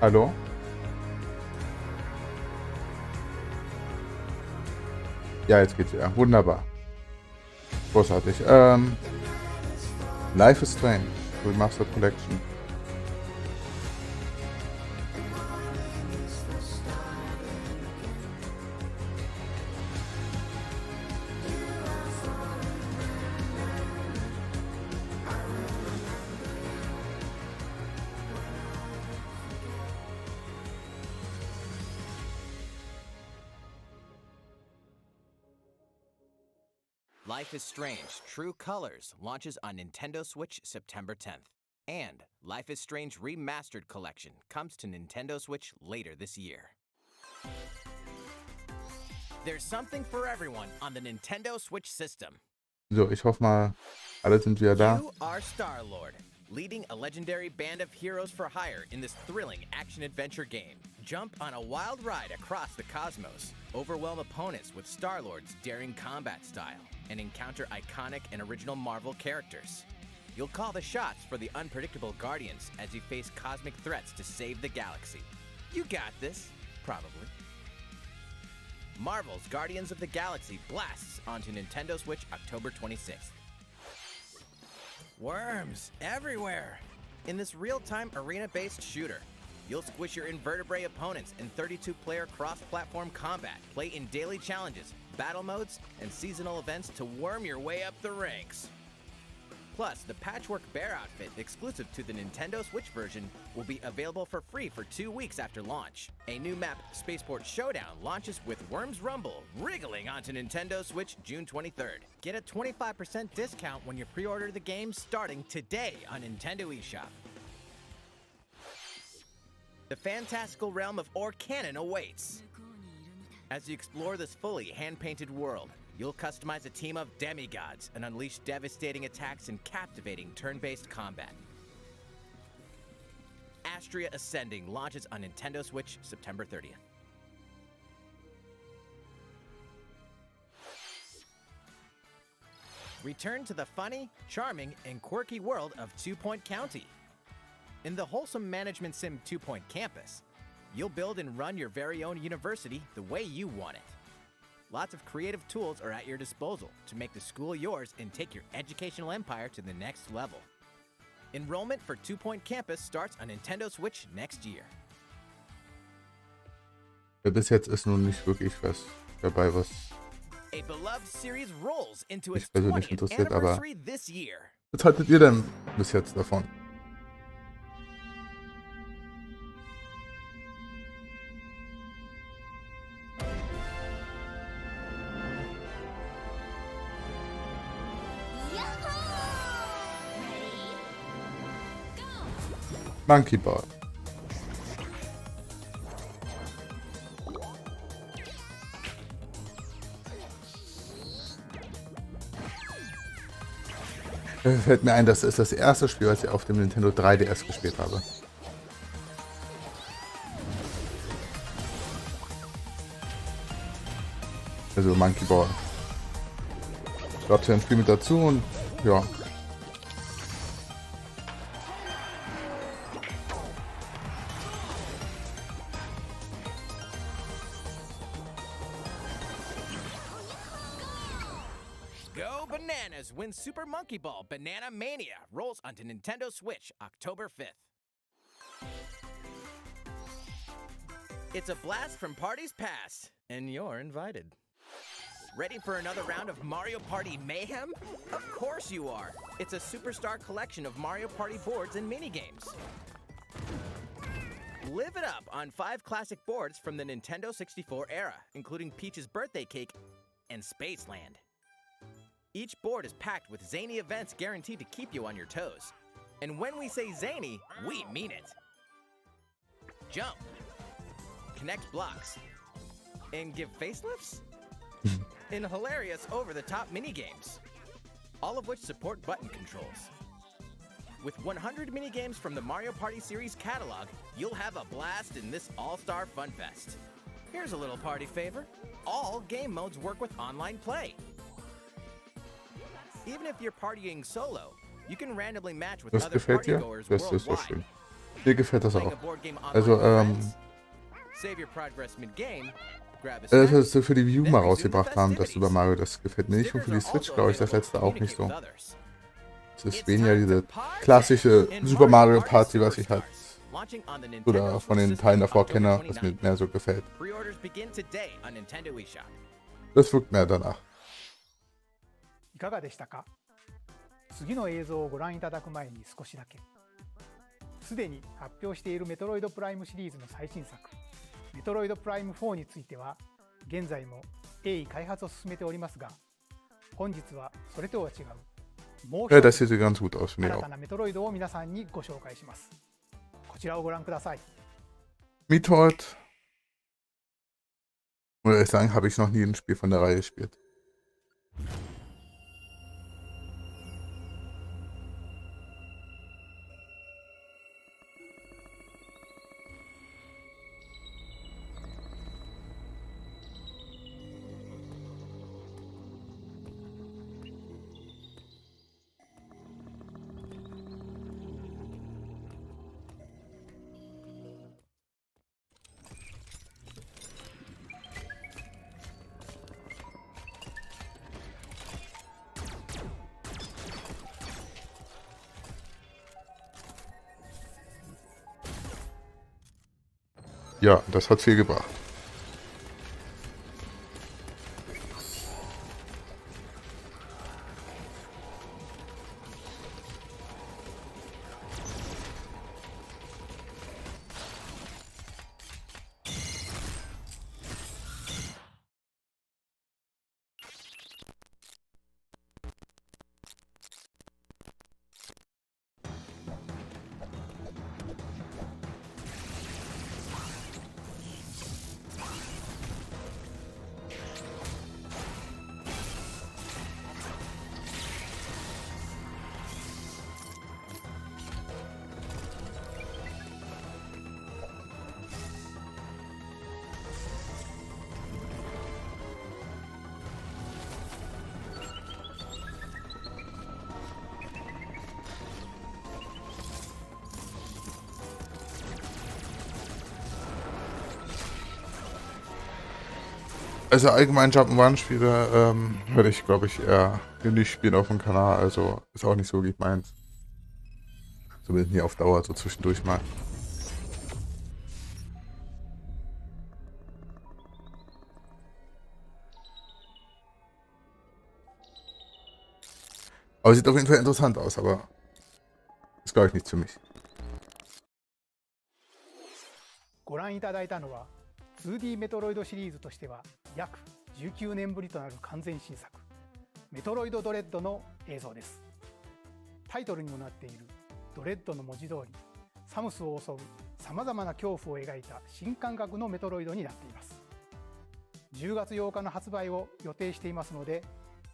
Hallo? Ja, jetzt geht's wieder. Wunderbar. Großartig. Life is Strange. Remastered Collection. Life is Strange True Colors launches on Nintendo Switch September 10th. And Life is Strange Remastered Collection comes to Nintendo Switch later this year. There's something for everyone on the Nintendo Switch system. So, ich hoffe mal, alle sind wieder da. You are Star-Lord, leading a legendary band of heroes for hire in this thrilling action-adventure game. Jump on a wild ride across the cosmos, overwhelm opponents with Star-Lord's daring combat style, and encounter iconic and original Marvel characters. You'll call the shots for the unpredictable Guardians as you face cosmic threats to save the galaxy. You got this, probably. Marvel's Guardians of the Galaxy blasts onto Nintendo Switch October 26th. Worms everywhere! In this real-time arena-based shooter, you'll squish your invertebrate opponents in 32-player cross-platform combat, play in daily challenges, battle modes, and seasonal events to worm your way up the ranks. Plus, the Patchwork Bear outfit exclusive to the Nintendo Switch version will be available for free for 2 weeks after launch. A new map, Spaceport Showdown, launches with Worms Rumble, wriggling onto Nintendo Switch June 23rd. Get a 25% discount when you pre-order the game starting today on Nintendo eShop. The fantastical realm of Orcanon awaits. As you explore this fully hand-painted world, you'll customize a team of demigods and unleash devastating attacks and captivating turn-based combat. Astria Ascending launches on Nintendo Switch September 30th. Return to the funny, charming, and quirky world of 2 Point County. In the wholesome management sim 2 Point Campus, you'll build and run your very own university the way you want it. Lots of creative tools are at your disposal to make the school yours and take your educational empire to the next level. Enrollment for 2 Point Campus starts on Nintendo Switch next year. Ja, bis jetzt ist nun nicht wirklich was dabei, was A beloved series rolls into mich its persönlich 20th interessiert, aber anniversary this year. was haltet ihr denn bis jetzt davon? Monkey Ball. Fällt mir ein, das ist das erste Spiel, was ich auf dem Nintendo 3DS gespielt habe. Also Monkey Ball. Gab es ja ein Spiel mit dazu und ja. Go Bananas wins Super Monkey Ball Banana Mania rolls onto Nintendo Switch October 5th. It's a blast from parties past, and you're invited. Ready for another round of Mario Party Mayhem? Of course you are! It's a superstar collection of Mario Party boards and minigames. Live it up on 5 classic boards from the Nintendo 64 era, including Peach's Birthday Cake and Spaceland. Each board is packed with zany events guaranteed to keep you on your toes. And when we say zany, we mean it. Jump, connect blocks, and give facelifts? In hilarious over-the-top minigames, all of which support button controls. With 100 minigames from the Mario Party series catalog, you'll have a blast in this all-star fun fest. Here's a little party favor. All game modes work with online play. Even if you're partying solo, you can randomly match with Das other gefällt dir? partygoers Das ist so worldwide. schön. Mir gefällt das Playing auch. a board game online Also, with friends? Save your progress mid-game, grab a das, snack, was sie für die Wii U then mal resume the rausgebracht haben, das Super festivities. Mario, das gefällt mir nicht. Und für die Stickers are Switch also glaube ich das available to letzte auch nicht communicate so. with others. Es ist It's weniger time diese to party klassische in Super Mario Party Party, was ich halt Superstars, launching on the Nintendo oder von Switch den system Teilen davor October kenne, was mir 29th. mehr so gefällt. Pre-orders begin today on Nintendo eShop. Das wirkt mehr danach. いかがでしたか？次の映像をご覧いただく前に少しだけ。すでに発表しているメトロイドプライムシリーズの最新作、メトロイドプライム4については、現在も鋭意開発を進めておりますが、本日はそれとは違う、もう Ja, 一 das つ sieht ganz gut aus, finde ich 新 auch. たなメトロイドを皆さんにご紹介します。こちらをご覧ください。 Metroid, muss ich sagen, habe ich noch nie ein Spiel von der Reihe gespielt. Ja, das hat viel gebracht. Also allgemein Jump'n'Run-Spiele würde ich, glaube ich, eher nicht spielen auf dem Kanal. Also ist auch nicht so wirklich meins. Zumindest nie auf Dauer, so zwischendurch mal. Aber sieht auf jeden Fall interessant aus, aber ist, glaube ich, nichts für mich. ご覧いただいたのは 2D メトロイドシリーズとしては約19年ぶりとなる完全新作メトロイドドレッドの映像です。タイトルにもなっているドレッドの文字通りサムスを襲うさまざまな恐怖を描いた新感覚のメトロイドになっています。10月8日の発売を予定していますので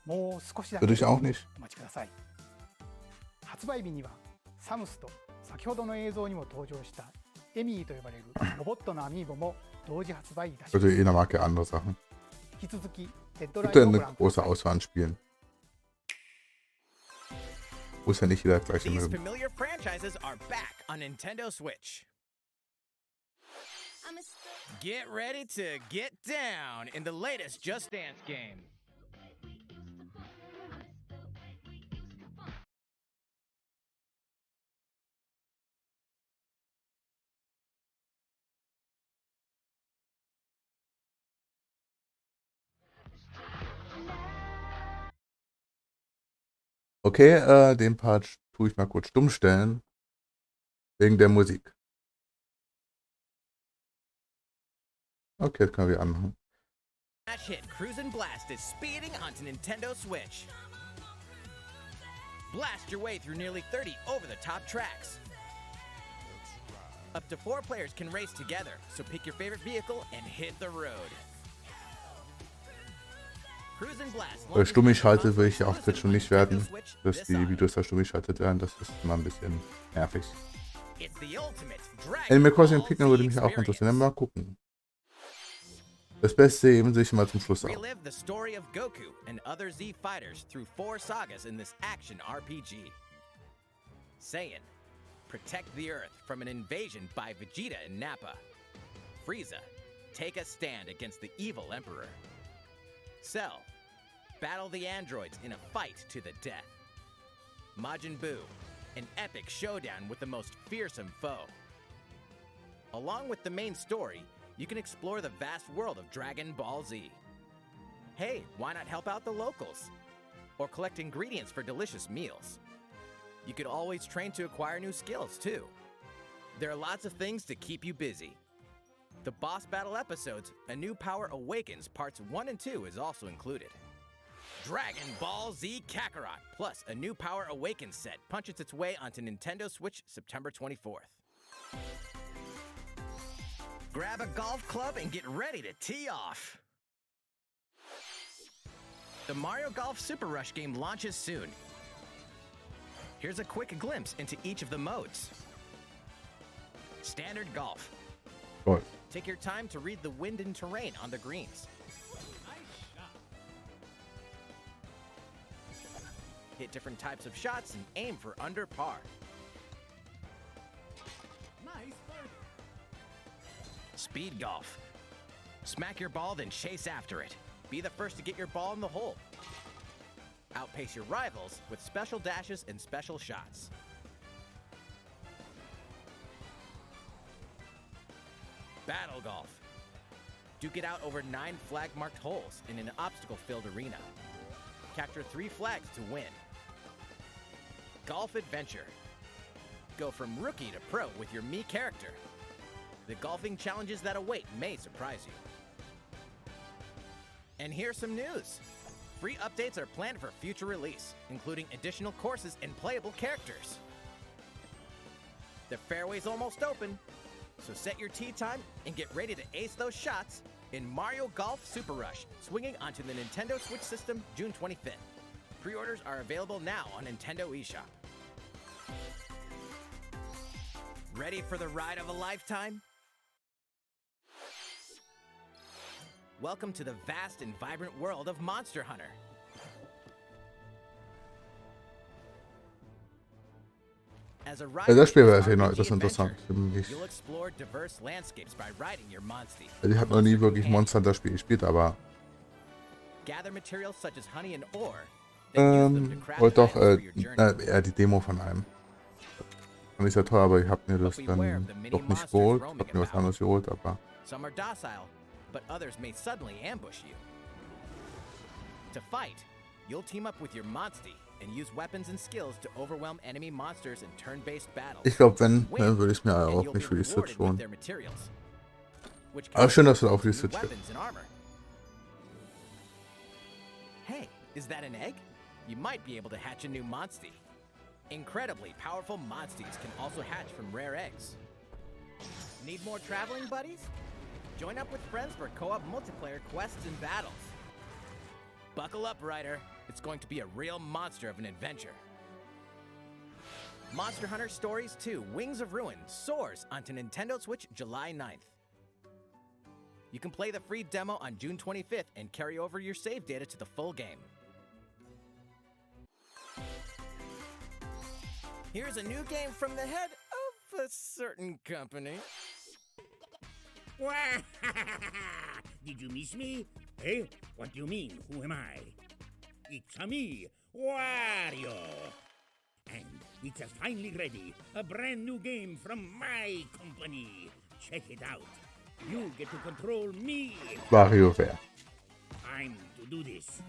もう少しだけ Würde ich auch nicht. お待ちください。発売日にはサムスと先ほどの映像にも登場したエミーと呼ばれるロボットのアミーボも同時発売いたしま Also す。 jeder mag ja andere Sachen. 引き続きデッド Gibt ライ ja ンをご eine 覧くだ große さい。 Auswahl an Spielen. Muss ja nicht jeder gleich These mögen. familiar franchises are back on Nintendo Switch. Get ready to get down in the latest Just Dance game. Okay, den Part tue ich mal kurz stumm stellen. Wegen der Musik. Okay, das können wir anmachen. Smash hit Cruisin' Blast is speeding onto Nintendo Switch. Blast your way through nearly 30 over-the-top tracks. Up to 4 players can race together, so pick your favorite vehicle and hit the road. Cruisin' Blast Stumm geschaltet will ich ja auf Twitch schon nicht werden. Dass die Videos da stumm geschaltet werden, das ist immer ein bisschen nervig. Animal Crossing Pikmin würde mich auch interessieren. Mal gucken. Das Beste eben sich mal zum Schluss auf. Relive the story of Goku and other Z fighters through 4 sagas in this action RPG. Saiyan, protect the Earth from an invasion by Vegeta and Nappa. Frieza, take a stand against the evil Emperor. Cell, battle the androids in a fight to the death. Majin Buu, an epic showdown with the most fearsome foe. Along with the main story, you can explore the vast world of Dragon Ball Z. Hey, why not help out the locals? Or collect ingredients for delicious meals. You could always train to acquire new skills, too. There are lots of things to keep you busy. The boss battle episodes, A New Power Awakens Parts 1 and 2 is also included. Dragon Ball Z Kakarot, plus A New Power Awakens set punches its way onto Nintendo Switch September 24th. Grab a golf club and get ready to tee off. The Mario Golf Super Rush game launches soon. Here's a quick glimpse into each of the modes. Standard Golf. Toll. Take your time to read the wind and terrain on the greens. Hit different types of shots and aim for under par. Speed Golf. Smack your ball, then chase after it. Be the first to get your ball in the hole. Outpace your rivals with special dashes and special shots. Battle Golf. Duke it out over 9 flag-marked holes in an obstacle-filled arena. Capture 3 flags to win. Golf Adventure. Go from rookie to pro with your Mii character. The golfing challenges that await may surprise you. And here's some news. Free updates are planned for future release, including additional courses and playable characters. The fairway's almost open, so set your tee time and get ready to ace those shots in Mario Golf Super Rush, swinging onto the Nintendo Switch system June 25th. Pre-orders are available now on Nintendo eShop. Ready for the ride of a lifetime? Welcome to the vast and vibrant world of Monster Hunter. As a rider, Das Spiel wäre RPG das interessant adventure, für mich. you'll explore diverse landscapes by riding your Monster. Ich habe noch nie wirklich Monster Hunter Spiel gespielt, aber Gather materials such as honey and ore, then use them to craft wollte doch items for your journey. eher die Demo von einem. Fand ich sehr toll, aber ich habe mir das dann doch nicht geholt. Hab mir was anderes geholt, aber Some are docile, but others may suddenly ambush you. To fight, you'll team up with your Monster and use weapons and skills to overwhelm enemy monsters in turn-based battles. ich glaube, wenn, dann würde ich es mir And auch you'll nicht be für die Switch rewarded with holen. their materials, which Aber schön, dass du comes auf die with Switch new gehst. weapons and armor. Hey, is that an egg? You might be able to hatch a new Monster. Incredibly powerful monsters can also hatch from rare eggs. Need more traveling buddies? Join up with friends for co-op multiplayer quests and battles. Buckle up, Ryder. It's going to be a real monster of an adventure. Monster Hunter Stories 2 Wings of Ruin soars onto Nintendo Switch July 9th. You can play the free demo on June 25th and carry over your save data to the full game. Here's a new game from the head of a certain company. Did you miss me? Eh? What do you mean? Who am I? It's a me, Wario. And it's finally ready. A brand new game from my company. Check it out. You get to control me. WarioWare. Time to do this.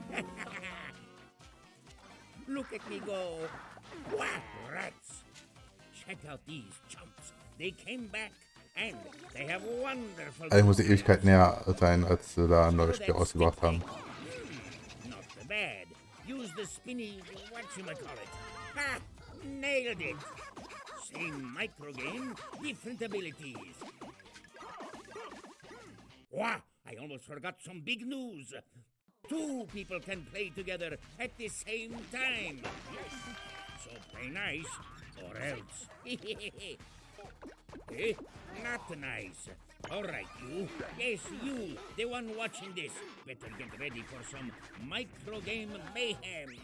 Look at me go. Wah, rats. Check out these chumps. They came back and they have wonderful... Also ich muss die Ewigkeit näher sein, als sie da ein neues Spiel rausgebracht haben. Not so bad. Use the spinny whatchamacallit. Ha! Nailed it. Same micro game, different abilities. Wah! I almost forgot some big news. 2 people can play together at the same time. So play nice, or else. Eh? Not nice. All right, you. Yes, you, the one watching this. Better get ready for some micro game mayhem.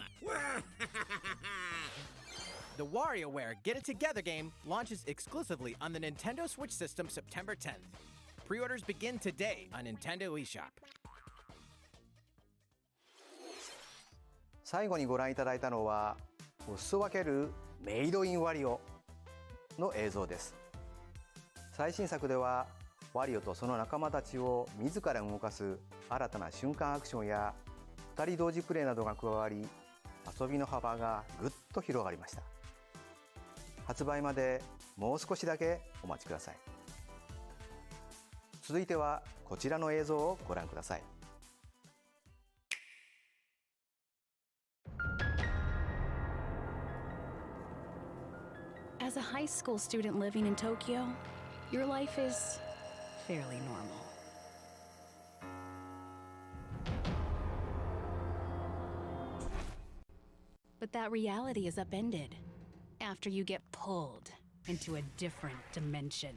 The WarioWare Get It Together game launches exclusively on the Nintendo Switch system September 10th. Pre-orders begin today on Nintendo eShop. 最後にご覧いただいたのはお裾分けるメイドインワリオの映像です。最新作ではワリオとその仲間たちを自ら動かす新たな瞬間アクションや2人同時プレイなどが加わり、遊びの幅がぐっと広がりました。発売までもう少しだけお待ちください。続いてはこちらの映像をご覧ください。As a high school student living in Tokyo, your life is fairly normal. But that reality is upended after you get pulled into a different dimension.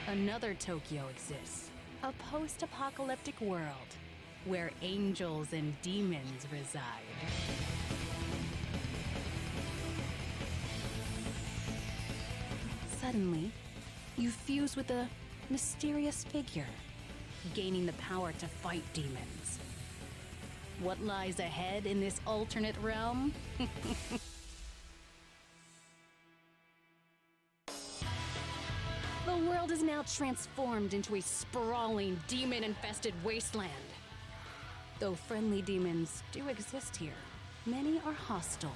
Another Tokyo exists, a post-apocalyptic world where angels and demons reside. Suddenly, you fuse with a mysterious figure, gaining the power to fight demons. What lies ahead in this alternate realm? The world is now transformed into a sprawling, demon-infested wasteland. Though friendly demons do exist here, many are hostile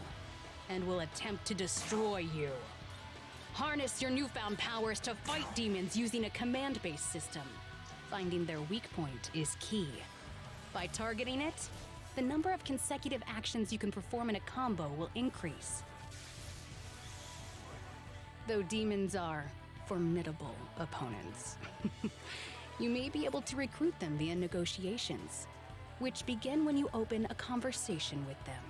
and will attempt to destroy you. Harness your newfound powers to fight demons using a command-based system. Finding their weak point is key. By targeting it, the number of consecutive actions you can perform in a combo will increase. Though demons are formidable opponents, you may be able to recruit them via negotiations, which begin when you open a conversation with them.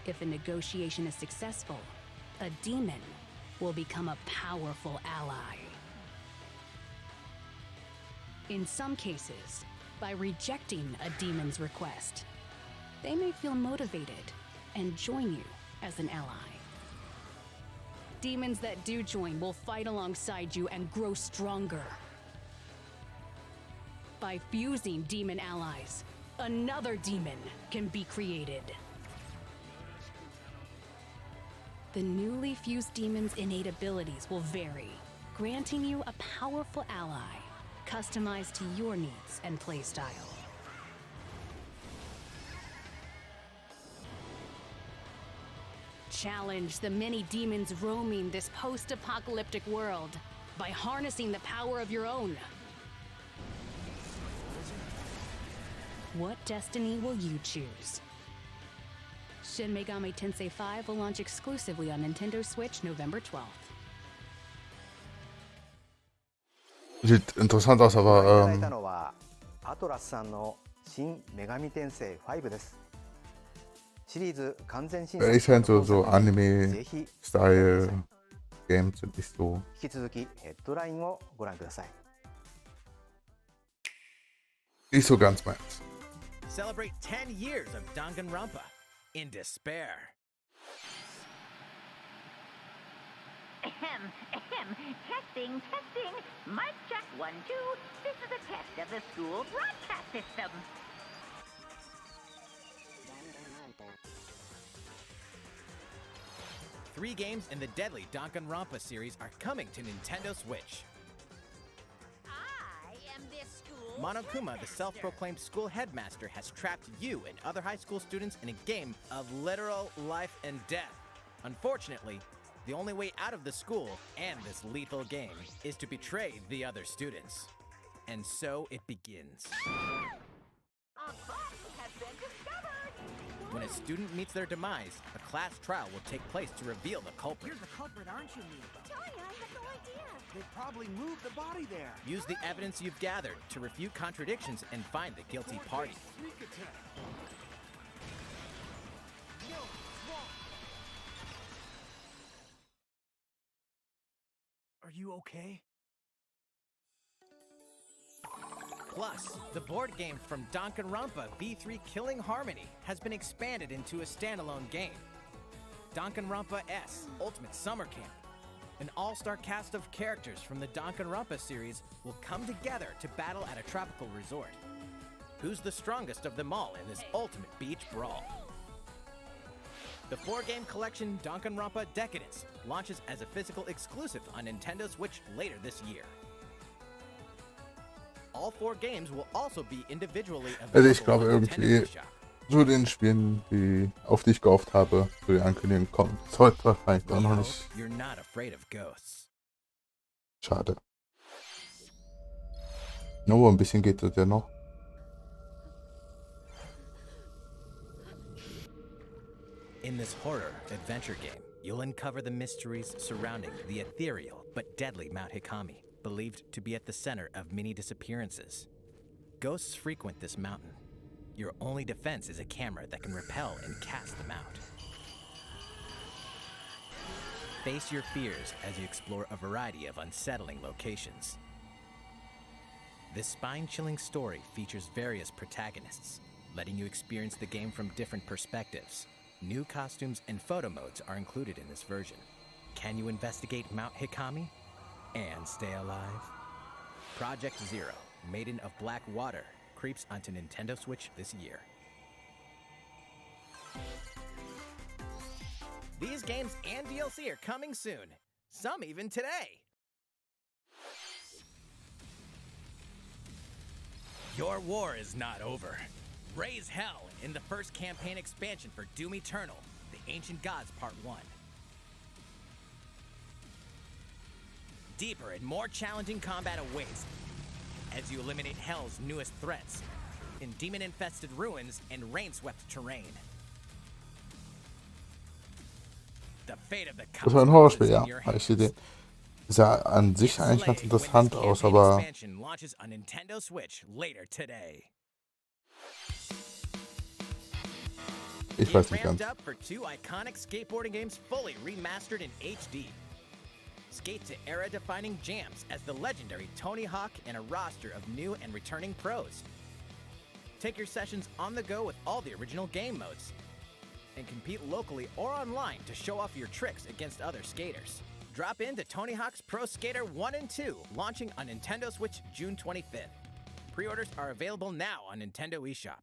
If a negotiation is successful, a demon will become a powerful ally. In some cases, by rejecting a demon's request, they may feel motivated and join you as an ally. Demons that do join will fight alongside you and grow stronger. By fusing demon allies, another demon can be created. The newly fused demon's innate abilities will vary, granting you a powerful ally, customized to your needs and playstyle. Challenge the many demons roaming this post-apocalyptic world by harnessing the power of your own. What destiny will you choose? Shin Megami Tensei 5 will launch exclusively on Nintendo Switch November 12th. Sieht interessant aus, ご覧いただい aber たのはアトラスさんの新女神転生5です。シリーズ完全新作 ich finde so ぜひご覧ください。 Anime-Style-Games sind nicht so. 引き続きヘッドラインをご覧ください。 Nicht so ganz meins. Celebrate 10 years of Danganronpa in despair. Ahem, ahem. Testing, testing. Mic check 1, 2. This is a test of the school broadcast system. Three games in the deadly Danganronpa series are coming to Nintendo Switch. I am this school. Monokuma, the self-proclaimed school headmaster, has trapped you and other high school students in a game of literal life and death. Unfortunately, the only way out of the school and this lethal game is to betray the other students. And so it begins. A box has been discovered. When a student meets their demise, a class trial will take place to reveal the culprit. You're the culprit, aren't you, Mia? Tanya, I have no idea. They probably moved the body there. Use the evidence you've gathered to refute contradictions and find the guilty party. Sneak attack. No, it's wrong. Are you okay? Plus, the board game from Danganronpa V3 Killing Harmony has been expanded into a standalone game. Danganronpa S Ultimate Summer Camp. An all-star cast of characters from the Danganronpa series will come together to battle at a tropical resort. Who's the strongest of them all in this ultimate beach brawl? The 4-game collection Danganronpa Decadence launches as a physical exclusive on Nintendo Switch later this year. All 4 games will also be individually Also ich available glaube on Nintendo irgendwie eShop. zu den Spielen, auf die ich gehofft habe, für die Ankündigung kommt. Das heute wahrscheinlich auch We noch hope nicht. you're not afraid of ghosts. Schade. No, ein bisschen geht das ja noch. In this horror adventure game, you'll uncover the mysteries surrounding the ethereal but deadly Mount Hikami, believed to be at the center of many disappearances. Ghosts frequent this mountain. Your only defense is a camera that can repel and cast them out. Face your fears as you explore a variety of unsettling locations. This spine-chilling story features various protagonists, letting you experience the game from different perspectives. New costumes and photo modes are included in this version. Can you investigate Mount Hikami and stay alive? Project Zero, Maiden of Black Water, creeps onto Nintendo Switch this year. These games and DLC are coming soon, some even today. Your war is not over. Raise hell in the first campaign expansion for Doom Eternal, The Ancient Gods Part 1. Deeper and more challenging combat awaits as you eliminate Hell's newest threats in demon-infested ruins and rain-swept terrain. The fate of the Das war ein Horrorspiel, ja. Habe ich gesehen. Sah an sich eigentlich ganz interessant aus, aber Expansion launches on Nintendo Switch later today. ich weiß Get nicht ramped ganz. up for 2 iconic skateboarding games fully remastered in HD. Skate to era-defining jams as the legendary Tony Hawk and a roster of new and returning pros. Take your sessions on the go with all the original game modes. And compete locally or online to show off your tricks against other skaters. Drop in to Tony Hawk's Pro Skater 1 and 2, launching on Nintendo Switch June 25th. Pre-orders are available now on Nintendo eShop.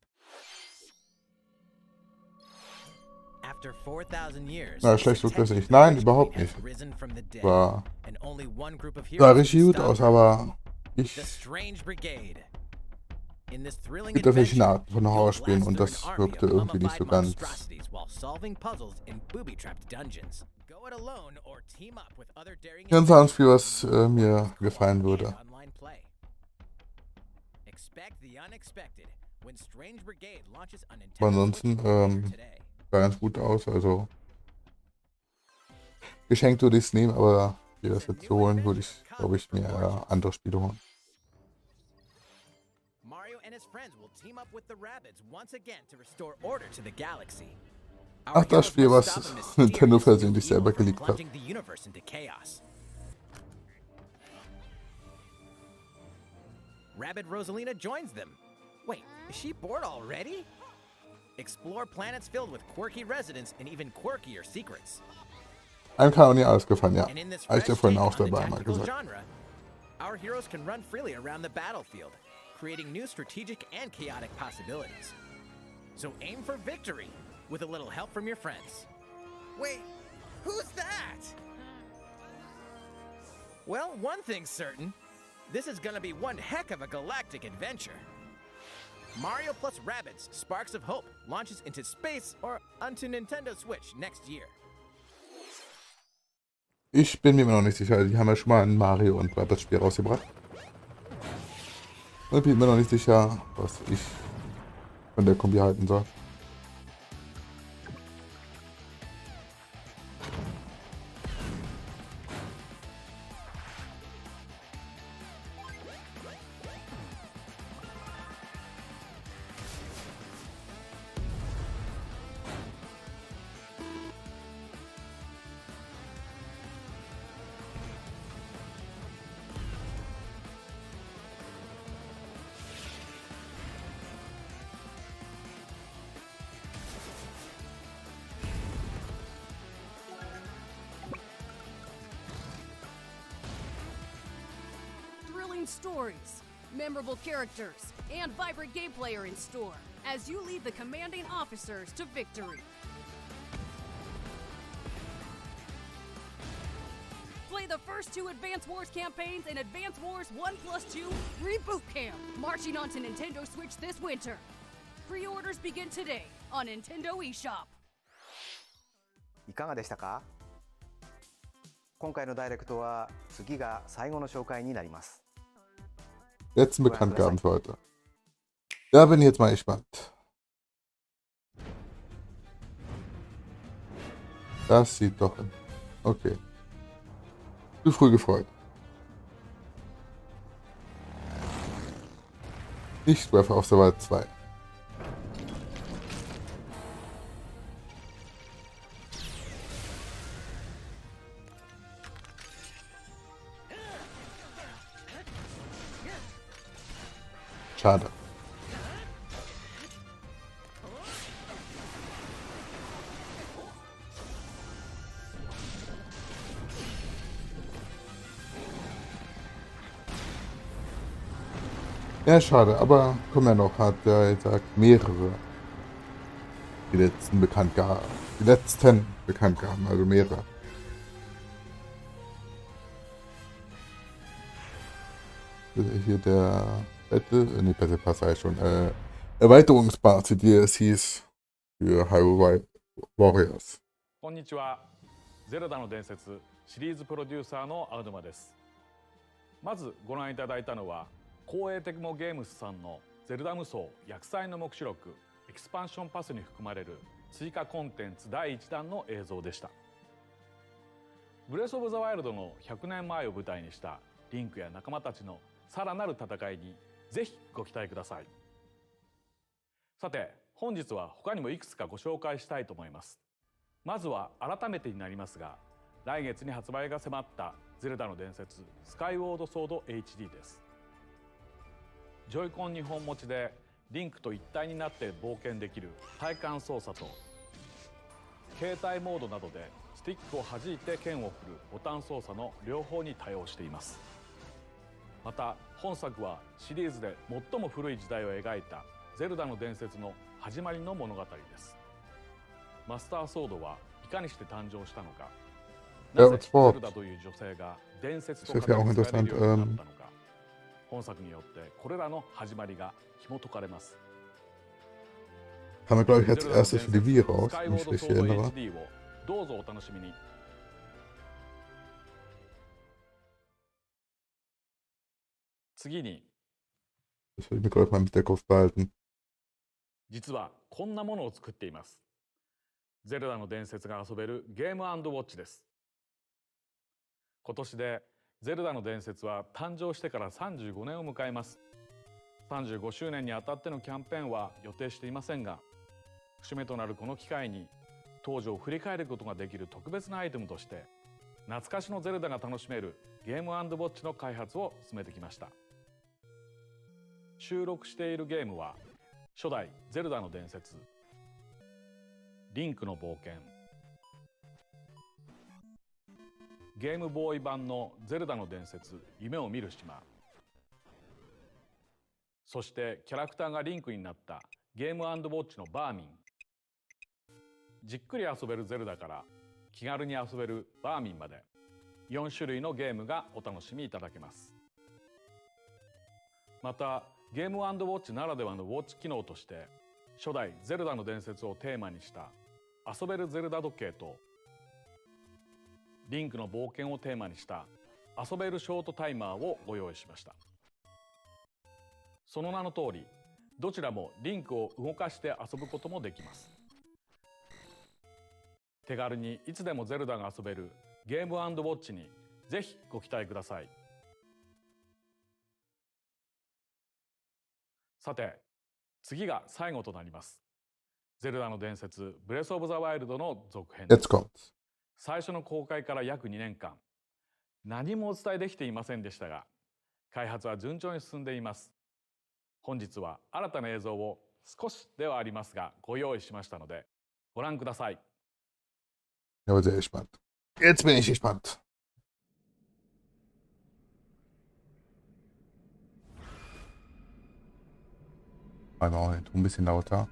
After 4,000 years, Na, schlecht wird das nicht. Nein, überhaupt nicht. War, sah richtig gut aus, aber ich gibt da verschiedene Arten von Horrorspielen und das wirkte irgendwie nicht so ganz ganz viel, was mir gefallen würde. Aber ansonsten sah ganz gut aus, also geschenkt würde ich es nehmen, aber wie das jetzt zu holen, würde ich, glaube ich, mir eher andere Spiele holen. Ach, das Spiel, was Nintendo versehentlich selber geleakt hat. Rabbit Rosalina joins them. Wait, is she bored already? Explore planets filled with quirky residents and even quirkier secrets. Einem kann auch nicht alles gefallen, ja. And in this Habe ich ja fresh vorhin take auch on the dabei mal tactical gesagt. genre, our heroes can run freely around the battlefield, creating new strategic and chaotic possibilities. So aim for victory with a little help from your friends. Wait, who's that? Well, one thing's certain. This is gonna be one heck of a galactic adventure. Mario plus Rabbids Sparks of Hope launches into space or onto Nintendo Switch next year. Ich bin mir immer noch nicht sicher. Die haben ja schon mal ein Mario und Rabbids Spiel rausgebracht. Und ich bin mir noch nicht sicher, was ich von der Kombi halten soll. Thrilling stories, memorable characters, and vibrant gameplay are in store as you lead the commanding officers to victory. Play the first 2 Advance Wars campaigns in Advance Wars 1+2 Reboot Camp, marching onto Nintendo Switch this winter. Pre-orders begin today on Nintendo eShop. いかがでしたか？今回のダイレクトは次が最後の紹介になります。Letzten Bekanntgaben für heute. Da bin ich jetzt mal gespannt. Das sieht doch... Okay. Zu früh gefreut. Nicht Breath of the Wild 2. Schade. Ja, schade, aber kommen ja noch, hat er gesagt, mehrere. Die letzten Bekanntgaben, also mehrere. Hier der Battle Pass sei schon, Erweiterungspart, die es hieß, für Hyrule Warriors. こんにちは。ゼルダの伝説シリーズプロデューサーのアウドマです。まずご覧いただいたのは、光栄テクモゲームスさんのゼルダ無双薬剤の目視録エクスパンションパスに含まれる追加コンテンツ第1弾の映像でした。ブレスオブザワイルドの100年前を舞台にしたリンクや仲間たちのさらなる戦いにぜひご期待ください。さて、本日は他にもいくつかご紹介したいと思います。まずは改めてになりますが、来月に発売が迫ったゼルダの伝説スカイウォードソード HD です。ジョイコン2本持ちでリンクと一体になって冒険できる体感操作と、携帯モードなどでスティックを弾いて剣を振るボタン操作の両方に対応しています。また本作はシリーズで最も古い時代を描いたゼルダの伝説の始まりの物語です。マスターソードはいかにして誕生したのか、なぜゼルダという女性が伝説と語り継がれるようになったのか、本作によってこれらの始まりが紐解かれます。Kam ja, glaube ich, als erstes für die Wii raus, wenn ich mich richtig erinnere. どうぞお楽しみに。次に、 Das will ich mir gleich mal im Hinterkopf behalten. 実はこんなものを作っています。ゼルダの伝説が遊べるゲーム&ウォッチです。今年でゼルダの伝説は誕生してから35年を迎えます。35周年にあたってのキャンペーンは予定していませんが、節目となるこの機会に当時を振り返ることができる特別なアイテムとして、懐かしのゼルダが楽しめるゲーム&ウォッチの開発を進めてきました。収録しているゲームは初代ゼルダの伝説、リンクの冒険、ゲームボーイ版のゼルダの伝説夢を見る島、そしてキャラクターがリンクになったゲーム&ウォッチのバーミン、じっくり遊べるゼルダから気軽に遊べるバーミンまで4種類のゲームがお楽しみいただけます。またゲーム&ウォッチならではのウォッチ機能として、初代ゼルダの伝説をテーマにした遊べるゼルダ時計と、リンクの冒険をテーマにした遊べるショートタイマーをご用意しました。その名の通り、どちらもリンクを動かして遊ぶこともできます。手軽にいつでもゼルダが遊べるゲーム&ウォッチにぜひご期待ください。さて、次が最後となります。ゼルダの伝説ブレスオブザワイルドの続編です。最初の公開から約2年間、何もお伝えできていませんでしたが、開発は順調に進んでいます。本日は新たな映像を少しではありますがご用意しましたので、ご覧ください。Ja, sehr gespannt. Jetzt bin ich gespannt. Einmal auch den Ton ein bisschen lauter.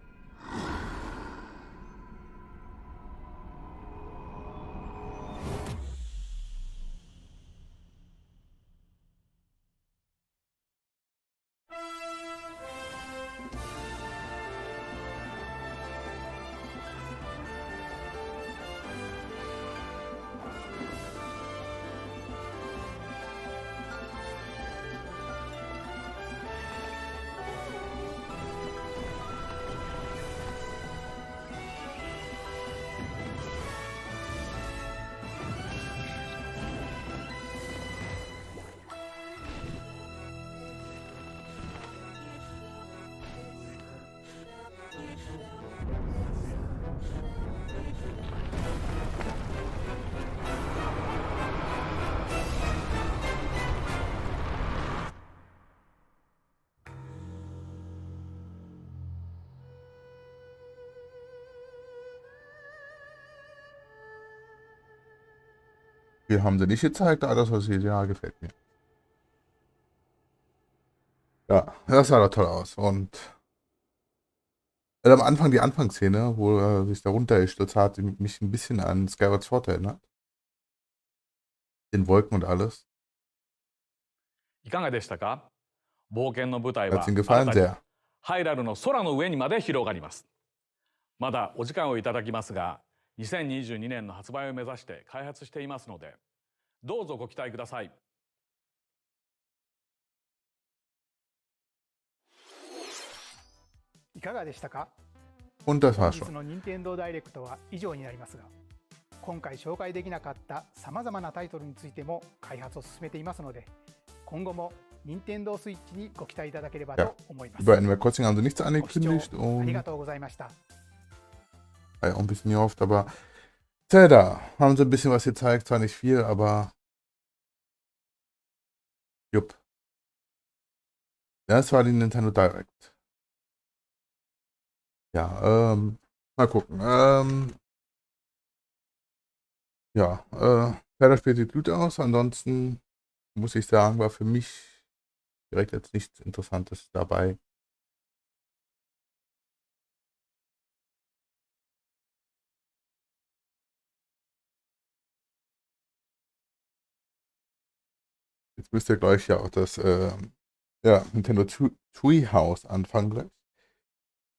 Hier haben sie nicht gezeigt, aber das, was ich ja, gefällt mir. Ja, das sah doch toll aus. Und am Anfang, die Anfangsszene, wo er sich da runtergestürzt hat, die mich ein bisschen an Skyward Sword erinnert. Den Wolken und alles. いかがでしたか？冒険の舞台 Hat は Ihnen 新 gefallen たに sehr. ハイラルの空の上にまで広がります。まだお時間をいただきますが、2022年の発売を目指して開発していますので、どうぞご期待ください。いかがでしたか？ Und das 本 war 日 schon. の任天堂ダイレクトは以上になりますが、今回紹介できなかったさまざまなタイトルについても開発を進めていますので、今後も任天堂スイッチにご期待いただければ Ja. と思います。 Über Animal Crossing haben sie nichts ご視聴 angekündigt ありが und とうございました。 war ja auch ein bisschen gehofft, aber Zelda haben sie ein bisschen was gezeigt, zwar nicht viel, aber jupp. Das war die Nintendo Direct. Ja, mal gucken. Ja, Zelda-Spiel sieht gut aus, ansonsten muss ich sagen, war für mich direkt jetzt nichts Interessantes dabei. Jetzt müsst ihr gleich ja auch das ja, Nintendo Treehouse anfangen gleich.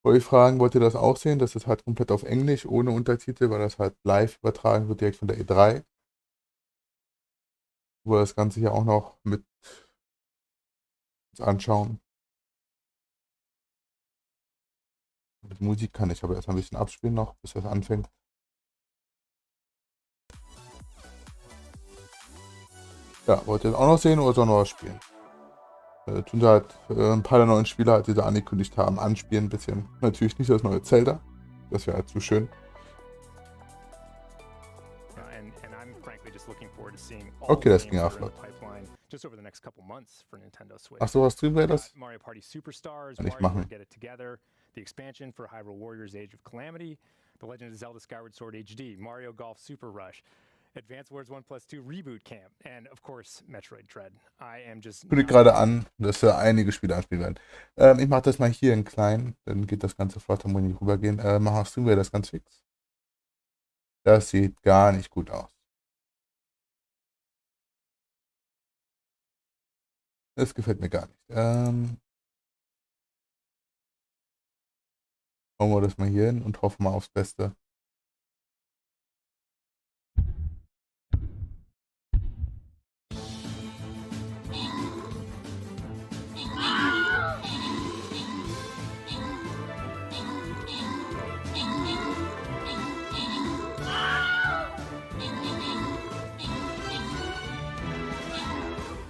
Wollte ich fragen, wollt ihr das auch sehen? Das ist halt komplett auf Englisch, ohne Untertitel, weil das halt live übertragen wird, direkt von der E3. Wo wir das Ganze hier auch noch mit uns anschauen. Mit Musik kann ich aber erst ein bisschen abspielen noch, bis das anfängt. Ja, wollt ihr das auch noch sehen oder soll noch was spielen? Tun sie halt ein paar der neuen Spiele, halt, die sie angekündigt haben, anspielen ein bisschen. Natürlich nicht das neue Zelda. Das wäre halt zu schön. Okay, das ging auch flott. Ach so, was drüben wäre das? Kann ich machen. The expansion for Hyrule Warriors Age of Calamity, The Legend of Zelda Skyward Sword HD, Mario Golf Super Rush, Advance Wars 1+2 Reboot Camp, and of course Metroid Dread. I am just. Kündigt gerade an, dass wir einige Spiele anspielen werden. Ich mache das mal hier in klein, dann geht das Ganze flott, dann muss ich nicht rübergehen. Machst du das ganz fix? Das sieht gar nicht gut aus. Das gefällt mir gar nicht. Hauen wir das mal hier hin und hoffen mal aufs Beste.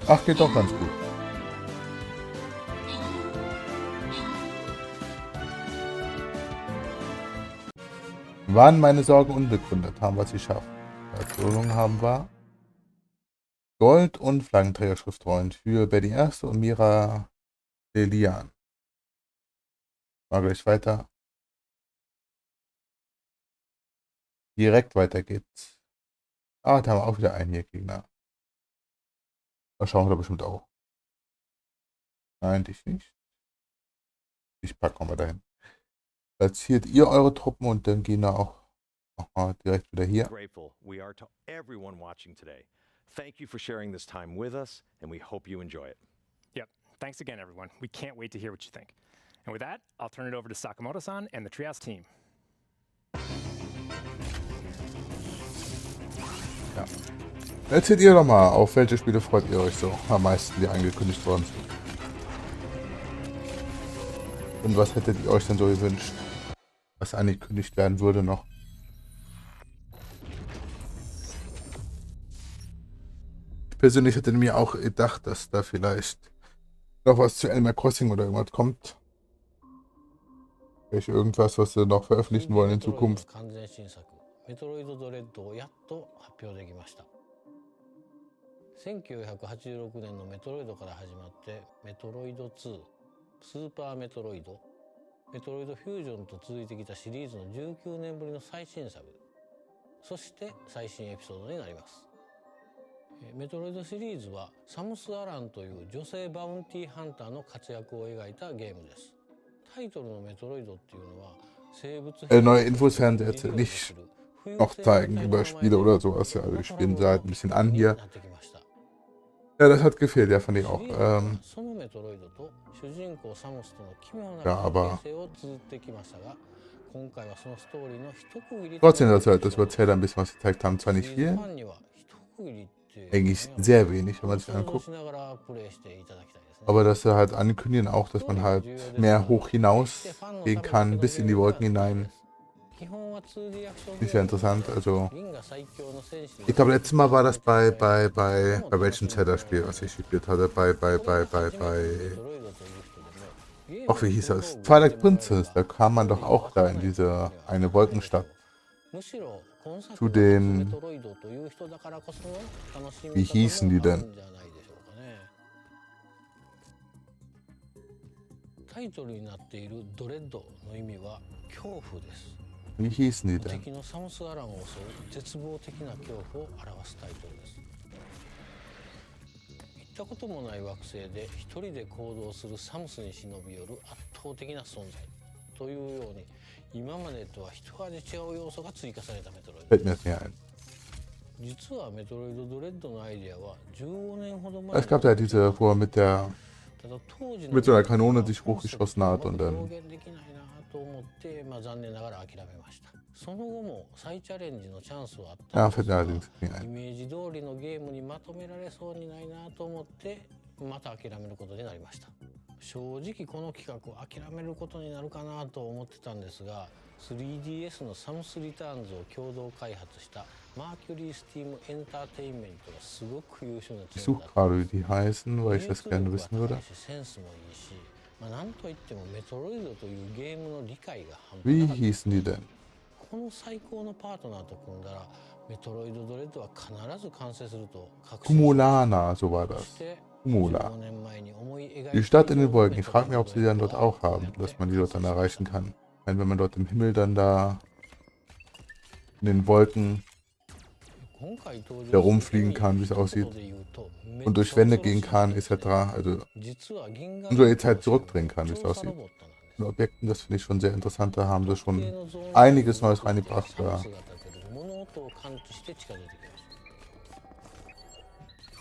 Ach, geht doch ganz gut. Waren meine Sorgen unbegründet, haben wir es geschafft. Als Belohnung haben wir Gold- und Flaggenträger-Schriftrollen für Betty Erste und Mira Delian. Mal gleich weiter. Direkt weiter geht's. Ah, da haben wir auch wieder einen hier Gegner. Da schauen wir da bestimmt auch. Nein, dich nicht. Ich packe kommen wir dahin. Platziert ihr eure Truppen und dann gehen wir auch direkt wieder hier. Grateful we are to everyone watching today. Thank you for sharing this time with us, and we hope you enjoy it. Yep. Thanks again, everyone. We can't wait to hear what you think. And with that, I'll turn it over to Sakamoto-san and the Treehouse team. Ja. Erzählt ihr doch mal, auf welche Spiele freut ihr euch so am meisten, die angekündigt worden sind? Und was hättet ihr euch denn so gewünscht, was angekündigt werden würde noch? Ich persönlich hätte mir auch gedacht, dass da vielleicht noch was zu Animal Crossing oder irgendwas kommt. Vielleicht irgendwas, was sie noch veröffentlichen wollen in Zukunft. メトロイドドレッドをやっと発表できました。1986年のメトロイドから始まってメトロイド2、スーパーメトロイド、メトロイドフュージョンと続いてきたシリーズの19年ぶりの最新作、そして最新エピソードになります。メトロイドシリーズはサムス・アランという女性バウンティーハンターの活躍を描いたゲームです。タイトルのメトロイドっていうのは生物 Neue Infos werden sie jetzt nicht noch zeigen über Spiele oder sowas. Ja, also ich spiele sie halt ein bisschen an hier. Ja, das hat gefehlt, ja, fand ich auch. Ja, aber trotzdem, dass das überzählt ein bisschen, was sie gezeigt haben. Zwar nicht viel, eigentlich sehr wenig, wenn man sich anguckt. Aber dass sie halt ankündigen auch, dass man halt mehr hoch hinaus gehen kann, bis in die Wolken hinein. Ist ja interessant, also ich glaube letztes Mal war das bei welchem Zelda-Spiel, was ich gespielt hatte, ach, wie hieß das? Twilight Princess, da kam man doch auch da in diese eine Wolkenstadt. Zu den, wie hießen die denn? タイトルになっているドレッドの意味は恐怖です。 Wie hießen die denn? 敵のサムスアランを襲う絶望的な恐怖を表すタイトルです。行ったこともない惑星で一人で行動するサムスに忍び寄る圧倒的な存在というように今までとは一味違う要素が追加されたメトロイド。Fällt mir jetzt nicht ein. 実はメトロイドドレッドのアイデアは15年ほど前 Es gab ja diese, wo er mit so einer Kanone sich hochgeschossen hat und dann と思って残念ながら諦めました。その後も再チャレンジのチャンスはあった Ja, んで fällt す mir が、 allerdings nicht イ ein. メージ通りのゲームにまとめられそうにないなと思ってまた諦めることになりました。正直この企画を諦めることになるかなと思ってたんですが、3DS のサムスリターンズを共同開発したマーキュリースティームエンターテインメントがすごく優秀な Ich チーム suche だった。 gerade, wie die heißen, weil ich das gerne wissen würde. センスもいいし、なんといってもメトロイドというゲームの理解が半端 Wie なかった。 hießen die denn? この最高のパートナーと組んだらメトロイドドレッドは必ず完成すると確信し Kumulana, so war そ das. して Kumula. 15年前に思い描いて Die Stadt in den Wolken. Ich frage mich, ob sie die dann dort auch haben, dass man die dort dann erreichen kann. Wenn man dort im Himmel dann da in den Wolken 今回登場 da rumfliegen kann, wie es aussieht, で言うと und durch Wände gehen kann, etc. Also 実は銀河 und so die Zeit zurückdrehen kann, wie es 調査 aussieht. ロボットなんです。 In Objekten, das finde ich schon sehr interessant. Da haben sie schon einiges Neues reingebracht. サム Da スが立てる物音を感知して近づいてきま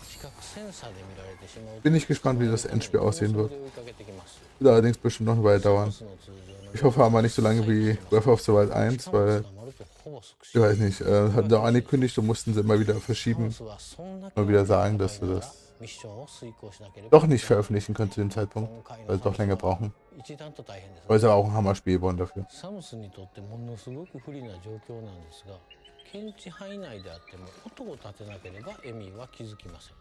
す。視覚センサーで見られてしまうと bin ich gespannt, wie das Endspiel aussehen wird. 追いかけてきます。 Wird allerdings bestimmt noch eine Weile サ dauern. ムスの通常の Ich hoffe aber nicht so lange wie Breath of the Wild 1, weil, 捕まるとほぼ即死 ich weiß nicht, hatten sie auch angekündigt und mussten sie immer wieder verschieben. サムスはそんな Mal wieder sagen, dass sie das ミッションを遂行しなければ doch nicht veröffentlichen können zu dem Zeitpunkt, 今回 weil の sie doch länger brauchen. 一段と大変です。 Weil sie aber auch ein Hammerspiel wollen dafür. サムスにとってものすごく不利な状況なんですが、検知範囲内であっても音を立てなければエミーは気づきません。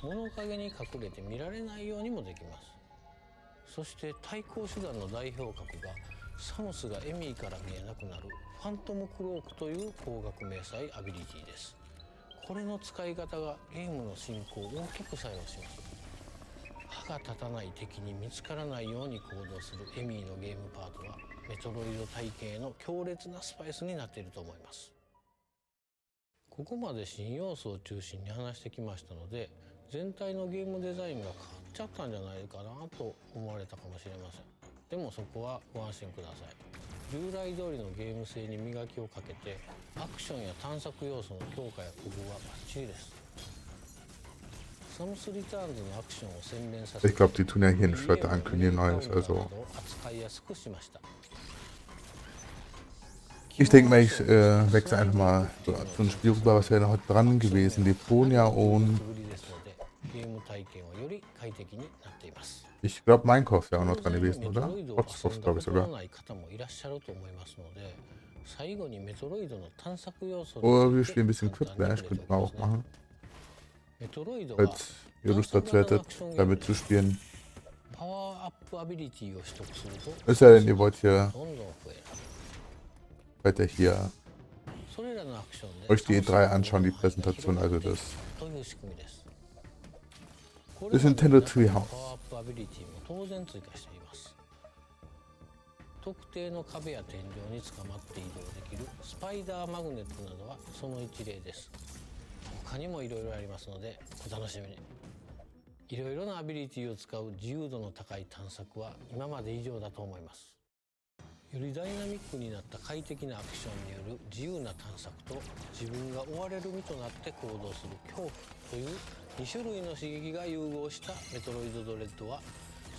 物陰に隠れて見られないようにもできます。そして対抗手段の代表格がサムスがエミーから見えなくなるファントムクロークという光学迷彩アビリティです。これの使い方がゲームの進行を大きく作用します。歯が立たない敵に見つからないように行動するエミーのゲームパートはメトロイド体系の強烈なスパイスになっていると思います。ここまで新要素を中心に話してきましたので、全体のゲームデザインが変わっちゃったんじゃないかなと思われたかもしれません。でもそこはご安心ください。従来通りのゲーム性に磨きをかけて、アクションや探索要素の強化や工夫はバッチリです。サムスリターンズのアクションを洗練させ Ich て glaube, die tun ja hier nicht weiter ankündigen, Neues. Also, 扱いやすくしました。 ich denke mal, ich wechsle einfach mal zu einem Spiel rüber, was wäre heute dran gewesen. Deponia und ich glaube, Minecraft wäre auch noch dran gewesen, oder? Xbox, glaube ich sogar. Oder wir spielen ein bisschen Quiplash, könnten wir auch machen. Falls ihr Lust dazu hättet, damit zu spielen. Ist ja denn, ihr wollt hier weiter hier euch die E3 anschauen, die Präsentation, also das Nintendo Treehouse. 特定の壁や天井につかまって移動できるスパイダーマグネットなどはその一例です。他にもいろいろありますのでお楽しみに。いろいろなアビリティを使う自由度の高い探索は今まで以上だと思います。よりダイナミックになった快適なアクションによる自由な探索と自分が追われる身となって行動する恐怖という2種類の刺激が融合したメトロイドドレッドは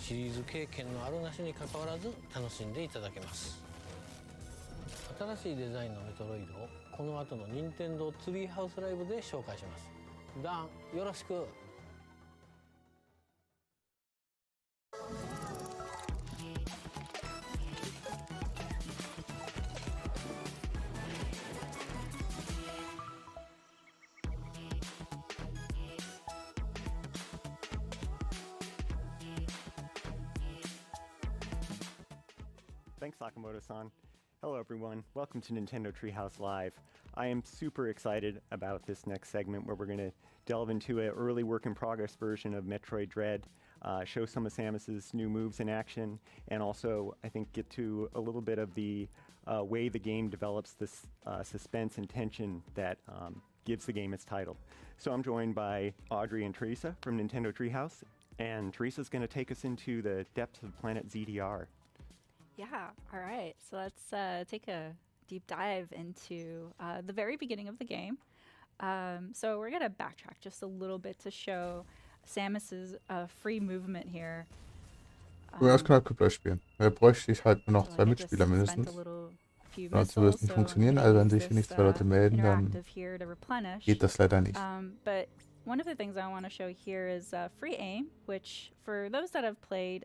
シリーズ経験のあるなしにかかわらず楽しんでいただけます。新しいデザインのメトロイドをこの後の任天堂ツリーハウスライブで紹介します。ダン、よろしく。Thanks, Sakamoto-san. Hello, everyone. Welcome to Nintendo Treehouse Live. I am super excited about this next segment where we're going to delve into an early work-in-progress version of Metroid Dread, show some of Samus's new moves in action, and also, I think, get to a little bit of the way the game develops this suspense and tension that gives the game its title. So I'm joined by Audrey and Teresa from Nintendo Treehouse, and Teresa's going to take us into the depths of Planet ZDR. Yeah, all right. So let's take a deep dive into the very beginning of the game. So we're going to backtrack just a little bit to show Samus's free movement here. Erst kann er Quiplash spielen. Da bräuchte ich halt nur noch 2 Mitspieler mindestens. Sonst würde es nicht funktionieren. Also wenn sich hier nicht 2 Leute melden, dann geht das leider nicht. But one of the things I want to show here is free aim, which for those that have played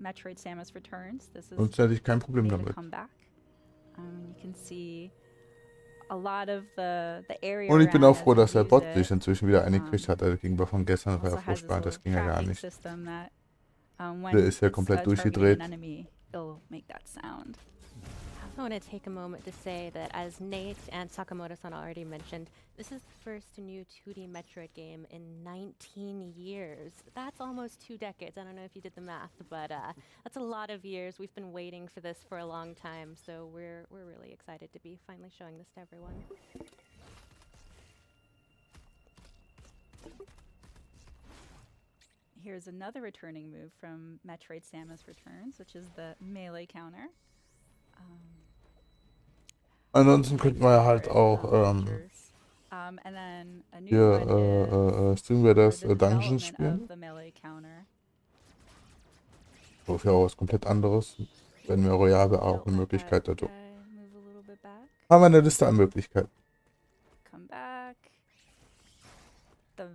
Metroid Samus Returns, this is Sonst hätte ich kein Problem damit. You can see a lot of the area. Und ich bin auch froh, dass der Bot sich inzwischen wieder eingekriegt hat. Also gegenüber von gestern war ja furchtbar, das ging ja gar nicht. Der ist ja komplett durchgedreht. I want to take a moment to say that, as Nate and Sakamoto-san already mentioned, this is the first new 2D Metroid game in 19 years. That's almost 2 decades. I don't know if you did the math, but that's a lot of years. We've been waiting for this for a long time, so we're really excited to be finally showing this to everyone. Here's another returning move from Metroid Samus Returns, which is the melee counter. Ansonsten könnten wir halt auch hier streamen wir das Dungeons spielen. So ist ja auch was komplett anderes. Wenn wir Royal wäre auch eine Möglichkeit dazu. Haben wir eine Liste an Möglichkeiten. Come back. The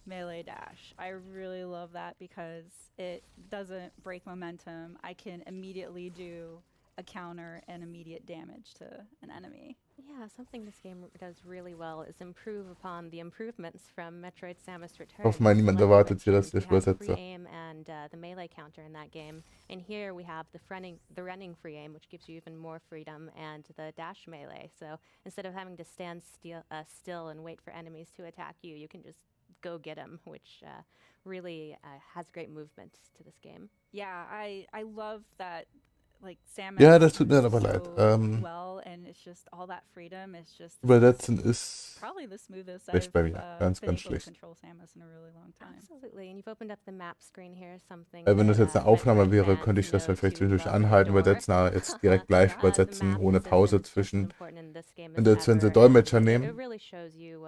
melee dash. I really love that because it doesn't break momentum. I can immediately do a counter and immediate damage to an enemy. Yeah, something this game does really well is improve upon the improvements from Metroid Samus Returns. Hoffen mal, niemand erwartet hier, dass ich übersetze. Free aim and the melee counter in that game. And here we have the running free aim, which gives you even more freedom, and the dash melee. So instead of having to stand still and wait for enemies to attack you, you can just go get them, which really has great movement to this game. Yeah, I love that. like Samus Ja, das tut mir aber leid. so well, and it's just all that freedom. It's just Übersetzen ist probably the smoothest schlecht I've bei mir. Ganz, been ganz able to schlecht. control Samus in a really long time. Absolutely, and you've opened up the map screen here, something Wenn das that, jetzt eine Aufnahme Metroid wäre, fans könnte ich das know ja vielleicht to zwischendurch love and anhalten, adore. übersetzen, aber jetzt direkt live The übersetzen, map ohne Pause decision is just as zwischen. important in this game Und as jetzt, wenn sie ever, Dolmetscher and it nehmen, really shows you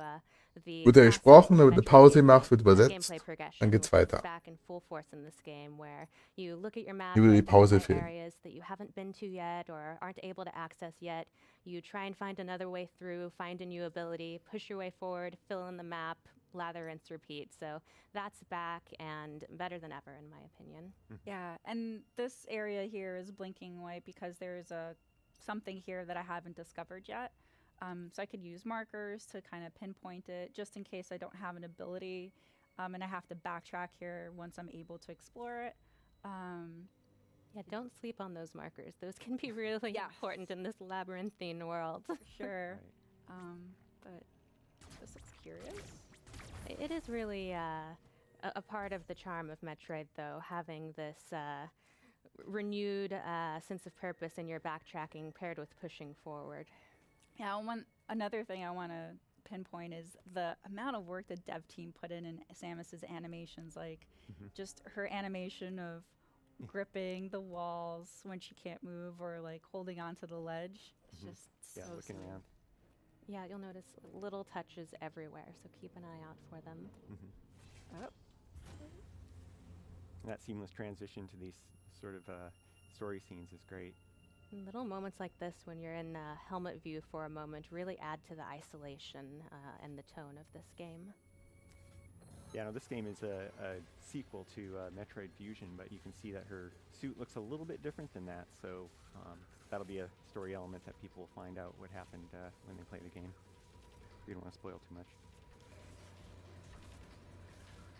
the wird ja classic gesprochen, dann wird eine Metroid Pause game gemacht, wird gameplay übersetzt, progression, dann geht's which is weiter. back in full force in this game, where you look at your map, Mir würde die Pause identify fehlen. areas that you haven't been to yet or aren't able to access yet. You try and find another way through, find a new ability, push your way forward, fill in the map, lather, rinse, repeat. So that's back and better than ever, in my opinion. Yeah, and this area here is blinking white because there's something here that I haven't discovered yet. So I could use markers to kind of pinpoint it, just in case I don't have an ability, and I have to backtrack here once I'm able to explore it. Yeah, don't sleep on those markers. Those can be really important in this labyrinthine world. Sure. But this looks curious. It is really a part of the charm of Metroid, though, having this renewed sense of purpose in your backtracking paired with pushing forward. Yeah, another thing I want to pinpoint is the amount of work the dev team put in Samus's animations. Like, just her animation of gripping the walls when she can't move, or like holding onto the ledge. It's just so looking smooth. around. Yeah, you'll notice little touches everywhere, so keep an eye out for them. Oh. And that seamless transition to these sort of story scenes is great. Little moments like this, when you're in helmet view for a moment, really add to the isolation and the tone of this game. Yeah, no, this game is a sequel to Metroid Fusion, but you can see that her suit looks a little bit different than that, so that'll be a story element that people will find out what happened when they play the game. We don't want to spoil too much.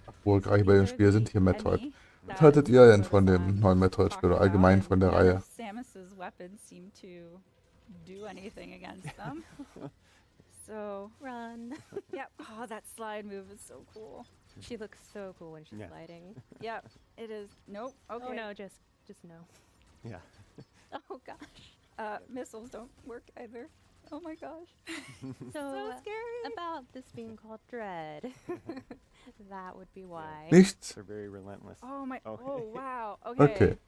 Obwohl, gerade bei dem Spiel sind hier Metroid. Was haltet ihr denn von dem neuen Metroid-Spiel oder allgemein von der Reihe? Samus's weapons seem to do anything against them. So run. Yep. Oh, that slide move is so cool. She looks so cool when she's sliding. Yep, it is. Nope. Okay. Oh no, just no. Yeah. Oh gosh. Missiles don't work either. Oh my gosh. So scary. About this being called Dread. That would be why. Nichts. They're very relentless. Oh my. Okay. Oh wow. Okay. Okay.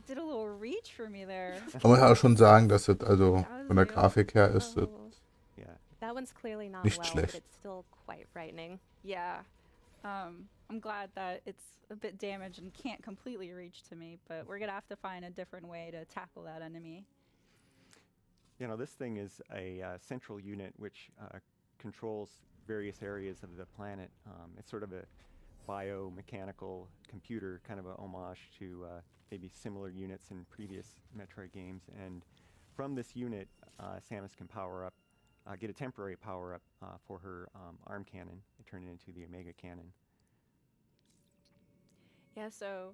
Did a little reach for me there. Man muss auch schon sagen, dass es also von der Grafik her ist es That one's clearly not nicht well, schlecht. but it's still quite frightening. Yeah. I'm glad that it's a bit damaged and can't completely reach to me, but we're gonna have to find a different way to tackle that enemy. You know, this thing is a central unit which controls various areas of the planet. It's sort of a biomechanical computer, kind of a homage to maybe similar units in previous Metroid games. And from this unit, Samus can power up, get a temporary power up for her arm cannon and turn it into the Omega cannon. Yeah, so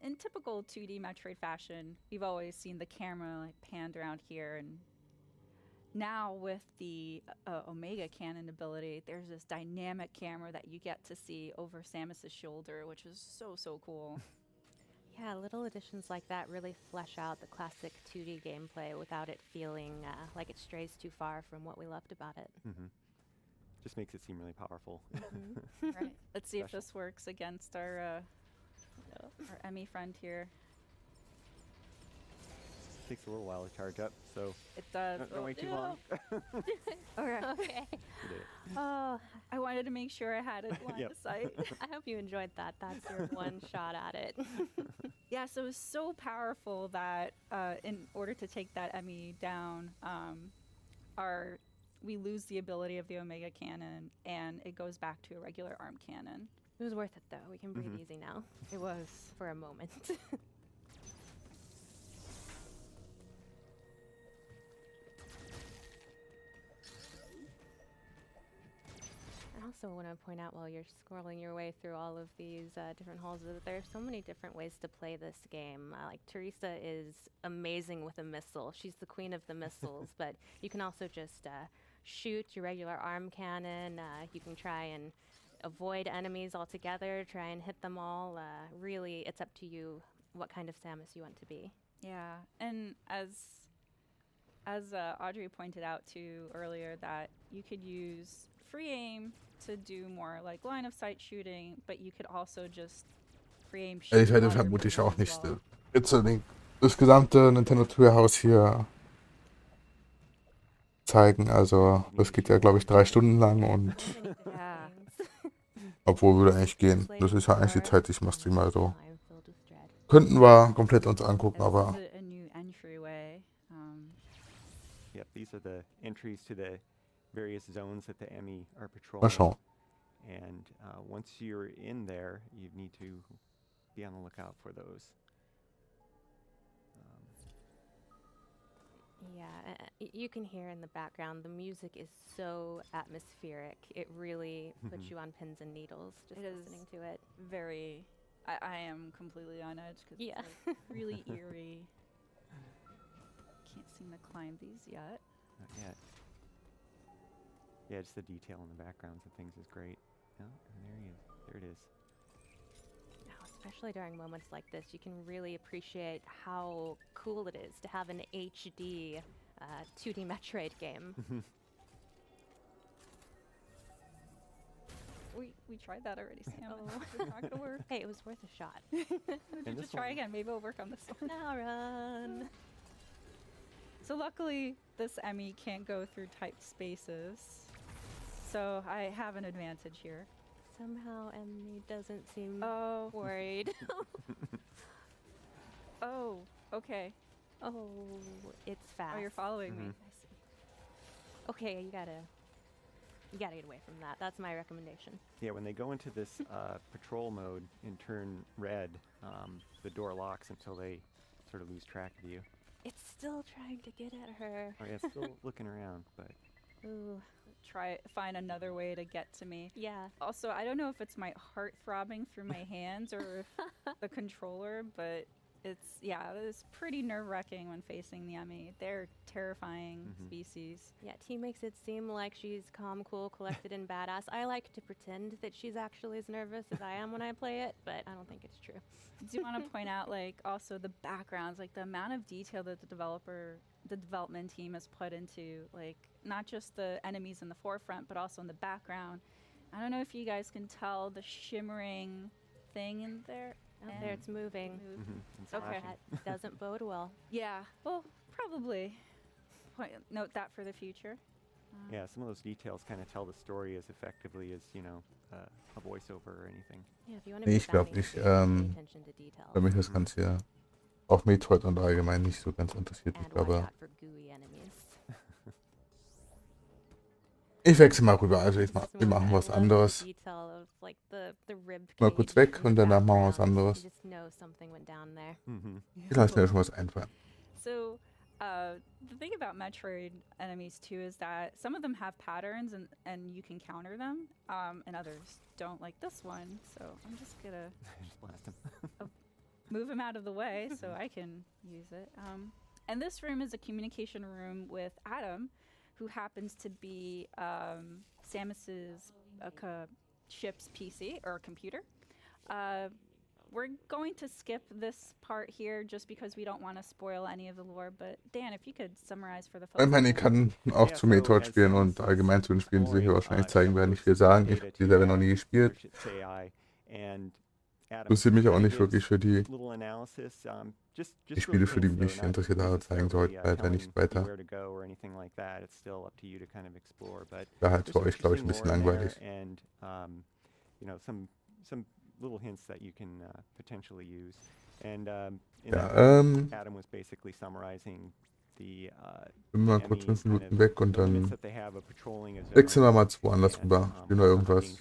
in typical 2D Metroid fashion, we've always seen the camera like panned around here, and now with the Omega cannon ability, there's this dynamic camera that you get to see over Samus's shoulder, which is so cool. Yeah, little additions like that really flesh out the classic 2D gameplay without it feeling like it strays too far from what we loved about it. Just makes it seem really powerful. Right. Let's see if this works against our Emmy friend here. Takes a little while to charge up, so it does. Don't wait too long. Okay. Oh, I wanted to make sure I had it line of sight. I hope you enjoyed that. That's your one shot at it. Yeah, so it's so powerful that in order to take that Emmy down, we lose the ability of the Omega cannon, and it goes back to a regular arm cannon. It was worth it, though. We can breathe easy now. It was. For a moment. I also want to point out while you're scrolling your way through all of these different halls that there are so many different ways to play this game. Like Teresa is amazing with a missile. She's the queen of the missiles, but you can also just shoot your regular arm cannon. You can try and avoid enemies altogether, try and hit them all. Really, it's up to you what kind of Samus you want to be. Yeah, and as Audrey pointed out too earlier, that you could use free aim to do more like line of sight shooting, but you could also just free aim shoot. Ich werde vermutlich auch nicht jetzt das gesamte Nintendo Treehouse hier zeigen. Also das geht ja, glaube ich, 3 Stunden lang und obwohl würde eigentlich gehen. Das ist ja eigentlich die Zeit, die ich mal streame. Also könnten wir komplett uns angucken, aber Yep, these are the entries to the various zones that the EMI are patrolling. mal schauen. And once you're in there, you need to be on the lookout for those. Yeah, you can hear in the background, the music is so atmospheric. It really puts you on pins and needles just listening to it. Very, I am completely on edge because it's like really eerie. Can't seem to climb these yet. Not yet. Yeah, just the detail in the backgrounds and things is great. Oh, and there he is. There it is. Now, especially during moments like this, you can really appreciate how cool it is to have an HD 2D Metroid game. We tried that already, Sam. It's not gonna work. Hey, it was worth a shot. Just try again. Maybe it'll work on this one. Now run. So luckily, this EMI can't go through tight spaces, so I have an advantage here. Somehow Emmy doesn't seem worried. Oh, okay. Oh, it's fast. Oh, you're following me. I see. Okay, you gotta get away from that. That's my recommendation. Yeah, when they go into this patrol mode and turn red, the door locks until they sort of lose track of you. It's still trying to get at her. Oh yeah, it's still looking around, but... Ooh, find another way to get to me. Yeah. Also, I don't know if it's my heart throbbing through my hands or if the controller, but it's pretty nerve-wracking when facing the EMI. They're terrifying species. Yeah, T makes it seem like she's calm, cool, collected, and badass. I like to pretend that she's actually as nervous as I am when I play it, but I don't think it's true. I do want to point out, like, also the backgrounds, like the amount of detail that the development team has put into, like, not just the enemies in the forefront, but also in the background. I don't know if you guys can tell the shimmering thing in there. Out there, it's moving. Okay. That doesn't bode well. Yeah, well, probably. Note that for the future. Yeah, some of those details kind of tell the story as effectively as, you know, a voiceover or anything. Yeah, if you want to Nee, ich glaube nicht. Weil mich das Ganze ja auf Metroid und allgemein nicht so ganz interessiert. Ich glaube, ich wechsle mal rüber. Also wir machen was anderes. Mal kurz weg und danach machen wir was anderes. Ich lasse mir schon was einfallen. So, the thing about Metroid enemies too is that some of them have patterns and you can counter them, and others don't, like this one. So I'm just gonna blast him. Move him out of the way so I can use it. And this room is a communication room with Adam, who happens to be Samus's ship's PC or computer. We're going to skip this part here just because we don't want to spoil any of the lore, but Dan, if you could summarize for the folks. Ich meine, ich kann auch zu Metroid spielen und allgemein zu den Spielen, die sie hier wahrscheinlich zeigen werden, nicht viel sagen. Ich habe die Serie noch nie gespielt. Interessiert mich auch nicht wirklich für die Spiele, für die mich interessiert habe, zeigen sie heute leider nicht weiter. Wäre halt für euch, glaube ich, ein bisschen langweilig. Little hints that you can potentially use, and Adam was basically summarizing the mal kurz 5 Minuten weg und dann wechseln wir mal zu woanders rüber. Spielen wir irgendwas.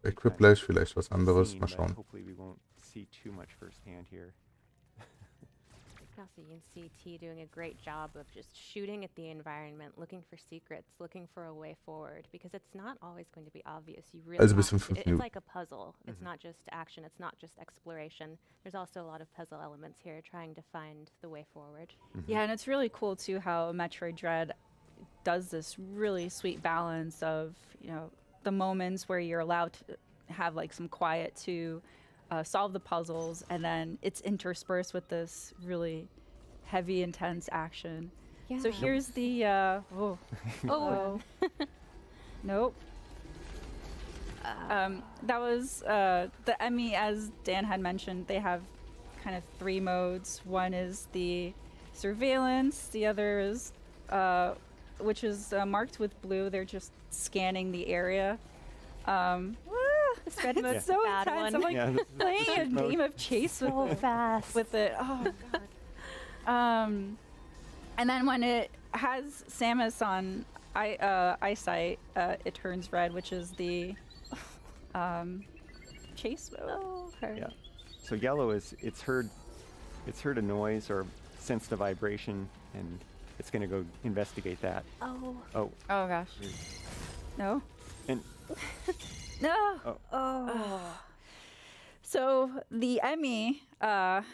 Equiplash, vielleicht was anderes. Mal schauen. Also, you can see T doing a great job of just shooting at the environment, looking for secrets, looking for a way forward, because it's not always going to be obvious. You really it's like a puzzle. It's not just action. It's not just exploration. There's also a lot of puzzle elements here, trying to find the way forward. Yeah, and it's really cool too how Metroid Dread does this really sweet balance of, you know, the moments where you're allowed to have like some quiet too, solve the puzzles, and then it's interspersed with this really heavy, intense action. Yeah. So here's the nope. That was the Emmy, as Dan had mentioned. They have kind of 3 modes. One is the surveillance. The other is, which is marked with blue. They're just scanning the area. This red mode's so Bad intense. one. I'm like playing a game of chase with fast with it. Oh god. And then when it has Samus on eyesight, it turns red, which is the chase mode. Oh, her. Yeah. So yellow is it's heard a noise or sensed a vibration, and it's going to go investigate that. Oh. Oh. Oh gosh. No. And no. Oh. So the Emmy are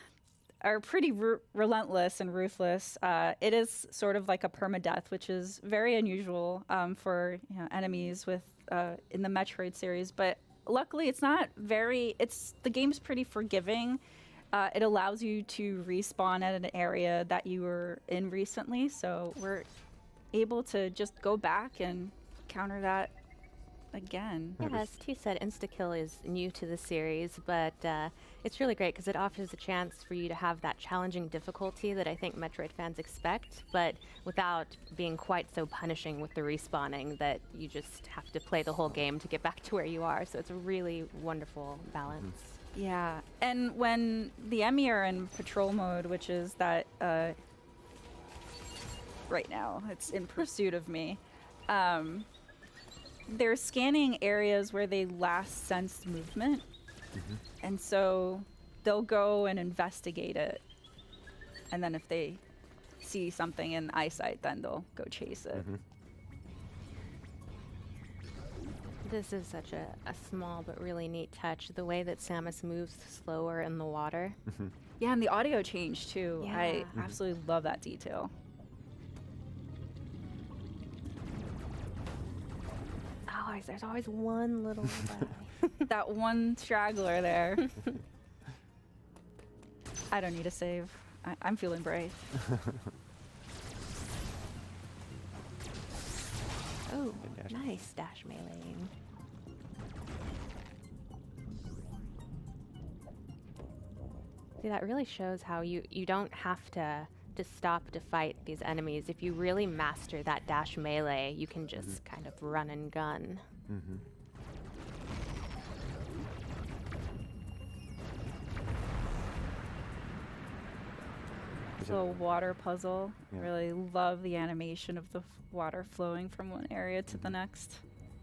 pretty relentless and ruthless. It is sort of like a permadeath, which is very unusual for enemies with in the Metroid series. But luckily, it's not very. The game's pretty forgiving. It allows you to respawn at an area that you were in recently, so we're able to just go back and counter that again. Yeah, as T said, insta-kill is new to the series, but it's really great because it offers a chance for you to have that challenging difficulty that I think Metroid fans expect, but without being quite so punishing with the respawning that you just have to play the whole game to get back to where you are. So it's a really wonderful balance. Yeah, and when the Emmy are in patrol mode, which is that right now, it's in pursuit of me, they're scanning areas where they last sensed movement, and so they'll go and investigate it, and then if they see something in eyesight, then they'll go chase it. This is such a small but really neat touch, the way that Samus moves slower in the water. Yeah, and the audio change too. Yeah. I absolutely love that detail. Always, there's always one little that one straggler there. I don't need a save. I'm feeling brave. Oh, nice dash meleeing. See, that really shows how you don't have to stop to fight these enemies. If you really master that dash melee, you can just kind of run and gun. Little water puzzle. Yeah. Really love the animation of the water flowing from one area to the next.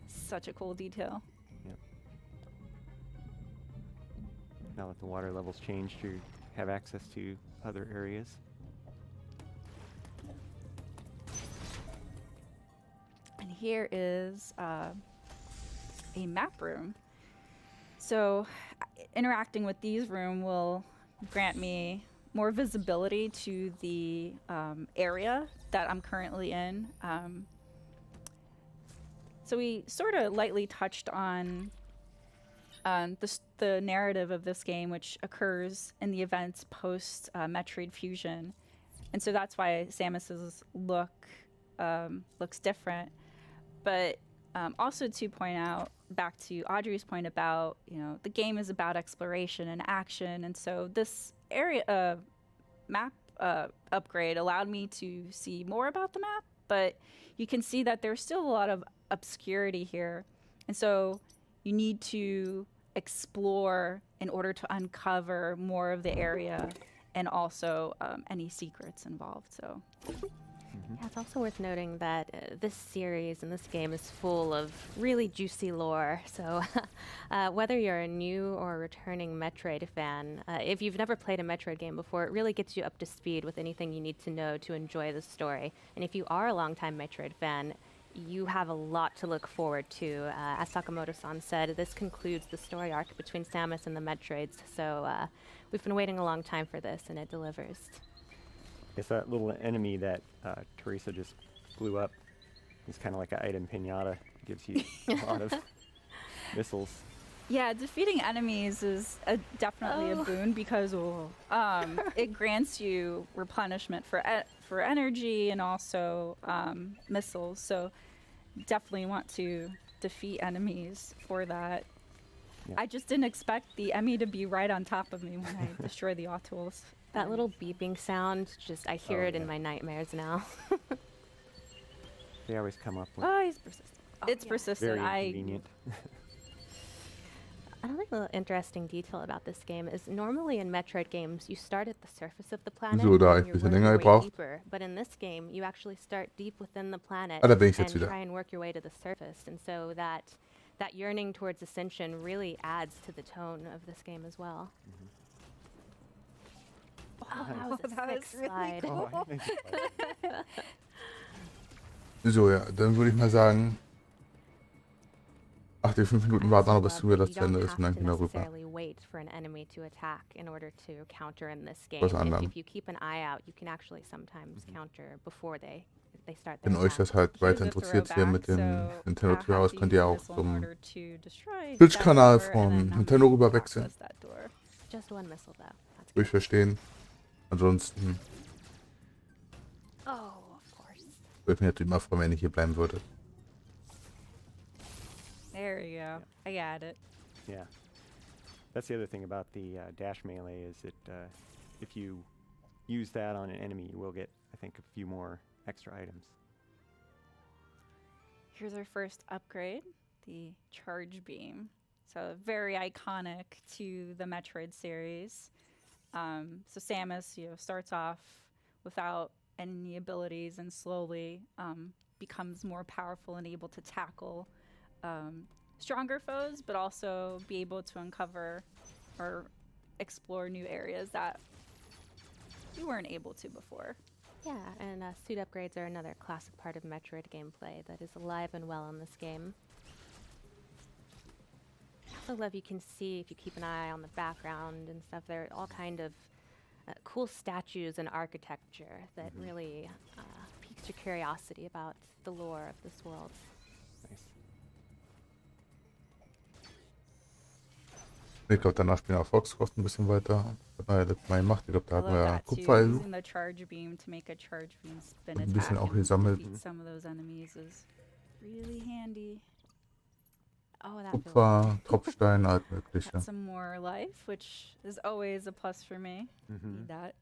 Such a cool detail. Yep. Now that the water levels changed, you have access to other areas. And here is a map room. So interacting with these rooms will grant me more visibility to the area that I'm currently in. So we sort of lightly touched on the narrative of this game, which occurs in the events post Metroid Fusion, and so that's why Samus's look looks different. But also to point out, back to Audrey's point about, the game is about exploration and action, and so this area map upgrade allowed me to see more about the map, but you can see that there's still a lot of obscurity here, and so you need to explore in order to uncover more of the area and also any secrets involved. So yeah, it's also worth noting that this series and this game is full of really juicy lore. So whether you're a new or returning Metroid fan, if you've never played a Metroid game before, it really gets you up to speed with anything you need to know to enjoy the story. And if you are a longtime Metroid fan, you have a lot to look forward to. As Sakamoto-san said, this concludes the story arc between Samus and the Metroids. So we've been waiting a long time for this, and it delivers. It's that little enemy that Teresa just blew up. It's kind of like an item pinata. Gives you a lot of missiles. Yeah, defeating enemies is definitely a boon because it grants you replenishment for energy and also missiles. So definitely want to defeat enemies for that. Yeah. I just didn't expect the Emmy to be right on top of me when I destroy the Autols. That little beeping sound, I hear it in my nightmares now. They always come up with Oh, he's persistent. It's persistent. very inconvenient. Another little interesting detail about this game is normally in Metroid games, you start at the surface of the planet So, da and ich you ein bisschen work länger your way gebraucht. deeper. But in this game, you actually start deep within the planet Ah, da bin ich jetzt and wieder. try and work your way to the surface. And so that yearning towards ascension really adds to the tone of this game as well. Oh, that was a sick slide. So, ja, dann würde ich mal sagen, 8 bis 5 Minuten warten noch, bis Love früher that das you zu Ende don't ist und have dann to gehen wir rüber. necessarily wait for an enemy to attack in order to counter in this game. Was anderem. If you keep an eye out, you can actually sometimes counter before they start their Wenn euch attack. das halt weiter interessiert hier mit dem Nintendo Treehouse, könnt ihr auch zum Twitch-Kanal von Nintendo rüber wechseln. Just one missile though. That's Würde ich verstehen. Ansonsten Oh, of course. würde ich mich natürlich mal freuen, wenn ihr hier bleiben würdet. There you go. I got it. Yeah. That's the other thing about the dash melee is that if you use that on an enemy, you will get, I think, a few more extra items. Here's our first upgrade, the Charge Beam. So very iconic to the Metroid series. So Samus, starts off without any abilities and slowly becomes more powerful and able to tackle stronger foes, but also be able to uncover or explore new areas that you weren't able to before. Yeah, and suit upgrades are another classic part of Metroid gameplay that is alive and well in this game. I also love you can see, if you keep an eye on the background and stuff, there are all kind of cool statues and architecture that really piques your curiosity about the lore of this world. Nice. Ich glaube, danach spielen wir Fox kostet ein bisschen weiter. Das hat man ja letztes Mal gemacht. Ich glaube, da I hatten love wir that too. Kupfer Using the Charge Beam to make a Charge Beam spin ein attack bisschen auch and gesammelt. defeat some of those enemies is really handy. Oh, that Kupfer, Tropfstein, alles mögliche. got some more life, which is always a plus for me. Need that.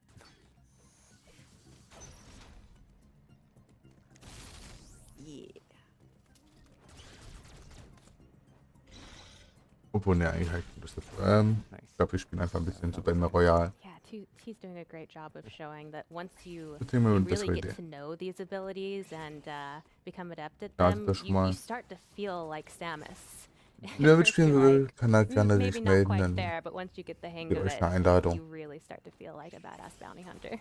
Yeah. Obwohl, ne, eigentlich halt ein bisschen. Ich glaube, wir spielen einfach ein bisschen zu Battle Royale. Yeah, he's doing a great job of showing that once you Das ist immer eine really bessere get Idee. to know these abilities and become adept at Ja, them, das schon you mal. start to feel like Samus. Wer At first mitspielen you're will, like, kann halt gerne maybe sich not melden, quite dann there, but once you get the hang gebt of euch it, eine Einladung. you really start to feel like a badass bounty hunter.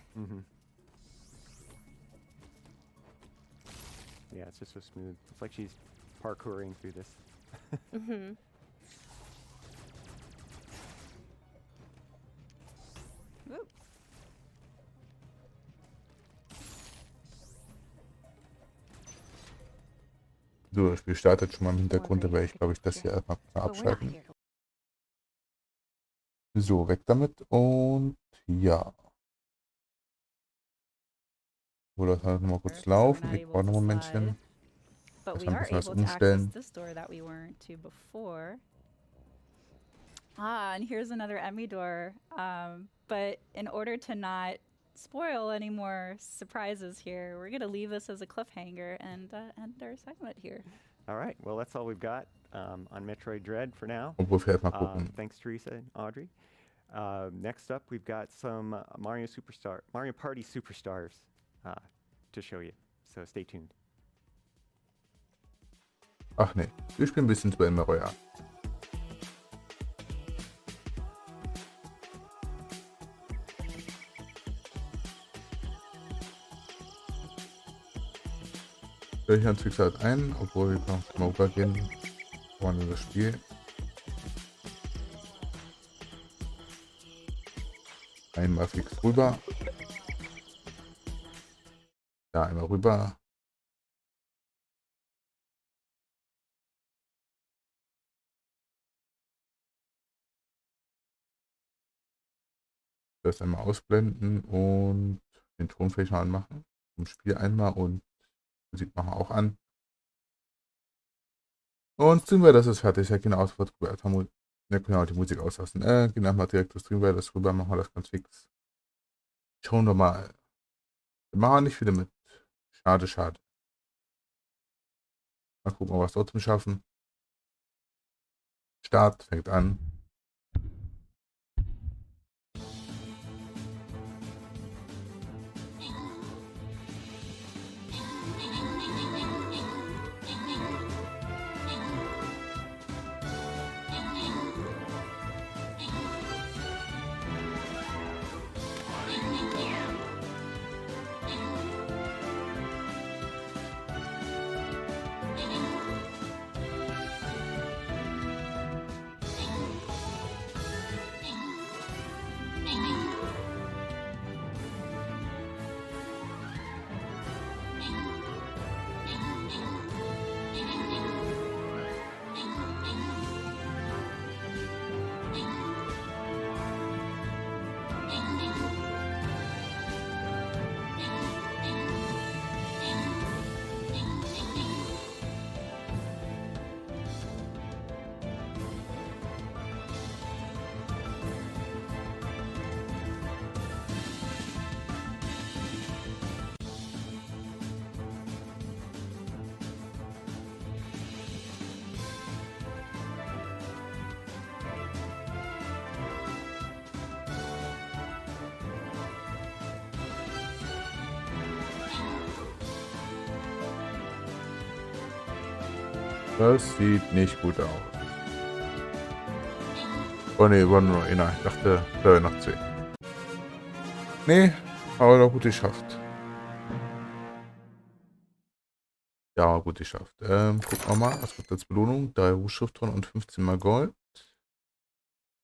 Yeah, it's just so smooth. It's like she's parkouring through this. Woo. So, das Spiel startet schon mal im Hintergrund, aber ich glaube, ich das hier erstmal abschalten. So, weg damit und ja. So, das halt nochmal kurz laufen. Ich brauche noch ein Momentchen. But Muss we ein are bisschen was able to access umstellen. this door that we weren't to before. Ah, and here's another Emmy door. But in order to not spoil any more surprises here, we're going to leave this as a cliffhanger and end our segment here. All right. Well, that's all we've got on Metroid Dread for now. Obwohl wir erstmal gucken. Thanks, Teresa and Audrey. Next up, we've got some Mario Party Superstars to show you. So stay tuned. Ach nee, wir spielen ein bisschen zu Battle Royale. Ich ans wie gesagt ein, obwohl wir noch mal rübergehen. Vorne das Spiel. Einmal fix rüber. Da einmal rüber. Das einmal ausblenden und den Tonfächer anmachen. Im Spiel einmal und Musik machen wir auch an. Und Streamwear, das ist fertig. Ja, genau, Ausfahrt drüber. Ja, genau, die Musik auslassen. Gehen einfach direkt zu Streamwear, das rüber, machen wir das ganz fix. Schauen wir mal. Wir machen nicht viel damit. Schade, schade. Mal gucken, ob wir es trotzdem schaffen. Start fängt an. Das sieht nicht gut aus. Oh ne, war nur einer. Ich dachte, da wäre noch 10. Nee, aber doch gut geschafft. Ja, gut geschafft. Gucken wir mal, was gibt als Belohnung? 3 Hochschriftronen und 15 mal Gold.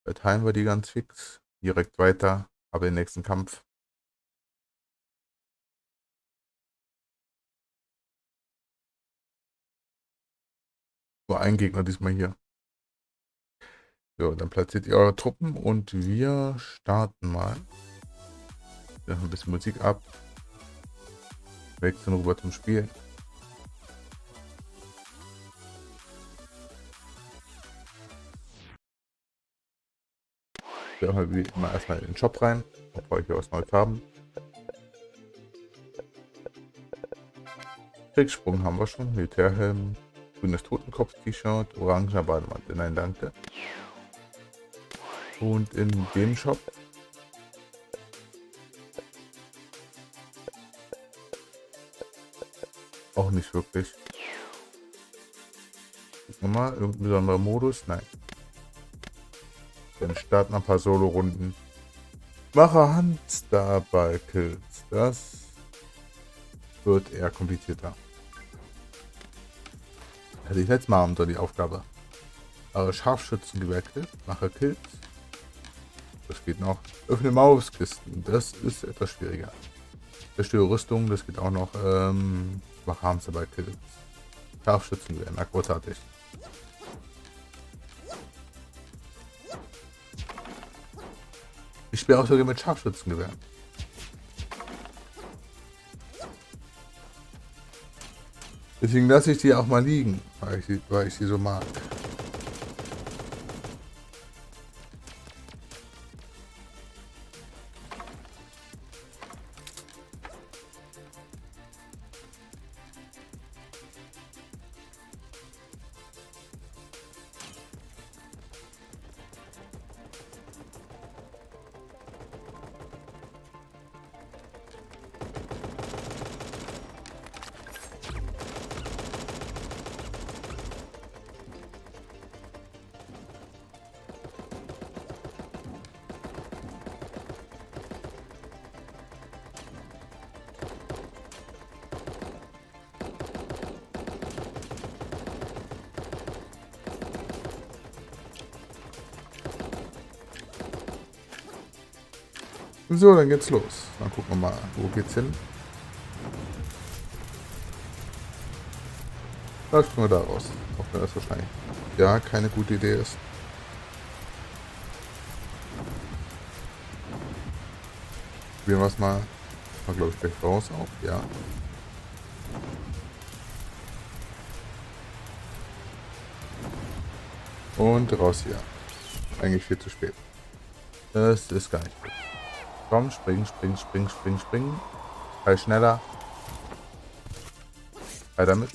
Verteilen wir die ganz fix. Direkt weiter, aber den nächsten Kampf. Nur ein Gegner diesmal hier. So, dann platziert ihr eure Truppen und wir starten mal. Wir haben ein bisschen Musik ab. Wechseln rüber zum Spiel. Wir haben wie immer erstmal in den Shop rein, bevor ich hier was Neues haben. Kriegssprung haben wir schon, Militärhelm, grünes Totenkopf-T-Shirt, orangener Bademantel, nein danke. Und in dem Shop auch nicht wirklich. Gucken wir mal, irgendein besonderer Modus? Nein. Dann starten ein paar Solo-Runden. Mache Handstar-Ball-Kills. Das wird eher komplizierter. Hätte ich letztes Mal so die Aufgabe. Aber Scharfschützengewehr-Kill. Mache Kills. Das geht noch. Öffne Mauskisten. Das ist etwas schwieriger. Zerstöre Rüstung. Das geht auch noch. Mache Hamsterball-Kills. Scharfschützengewehr. Na, großartig. Ich spiele auch sogar mit Scharfschützengewehr. Deswegen lasse ich die auch mal liegen, weil ich sie so mag. So, dann geht's los. Dann gucken wir mal, wo geht's hin. Da springen wir da raus. Auch wenn das wahrscheinlich ja keine gute Idee ist. Probieren wir es mal. Mal, glaube ich, gleich raus auch, ja. Und raus hier. Eigentlich viel zu spät. Das ist gar nicht gut. Komm, springen, springen, springen, springen, springen. Fall schneller. Fall damit.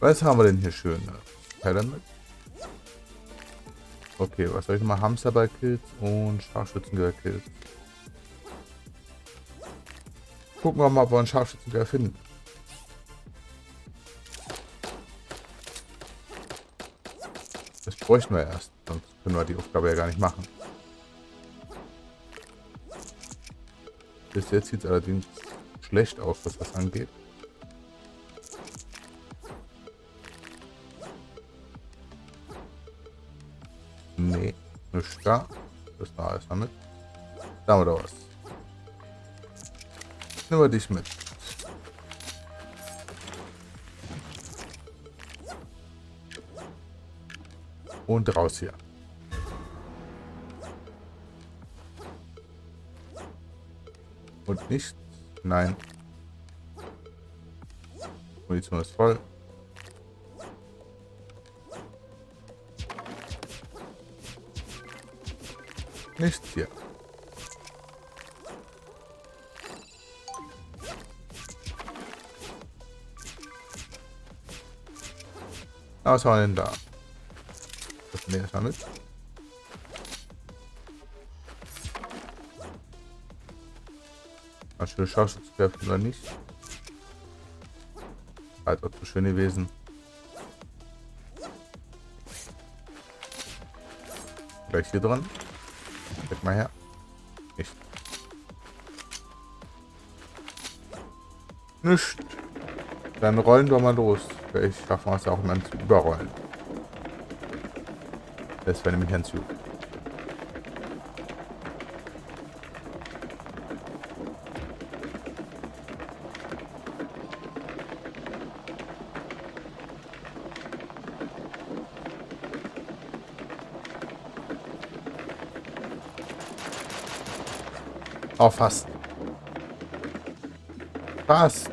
Was haben wir denn hier schön? Fall damit. Okay, was soll ich mal? Hamsterball-Kills und Scharfschützengewehr-Kills. Gucken wir mal, ob wir einen Scharfschützengewehr finden. Das bräuchten wir erst, sonst können wir die Aufgabe ja gar nicht machen. Bis jetzt sieht es allerdings schlecht aus, was das angeht. Nee, nichts da. Das war alles damit. Da haben wir doch was. Nehmen wir dich mit. Und raus hier. Und nichts? Nein. Munition ist voll. Nichts hier. Was haben wir denn da? Das nehmen wir erstmal mit. Mal schöne Scharfschützengewehr oder nicht. Halt auch zu schön gewesen. Gleich hier dran. Check mal her. Nicht. Nicht. Dann rollen wir mal los. Vielleicht schaffen wir es auch mal zu überrollen. Das wäre nämlich ein Zug. Oh, fast. Fast.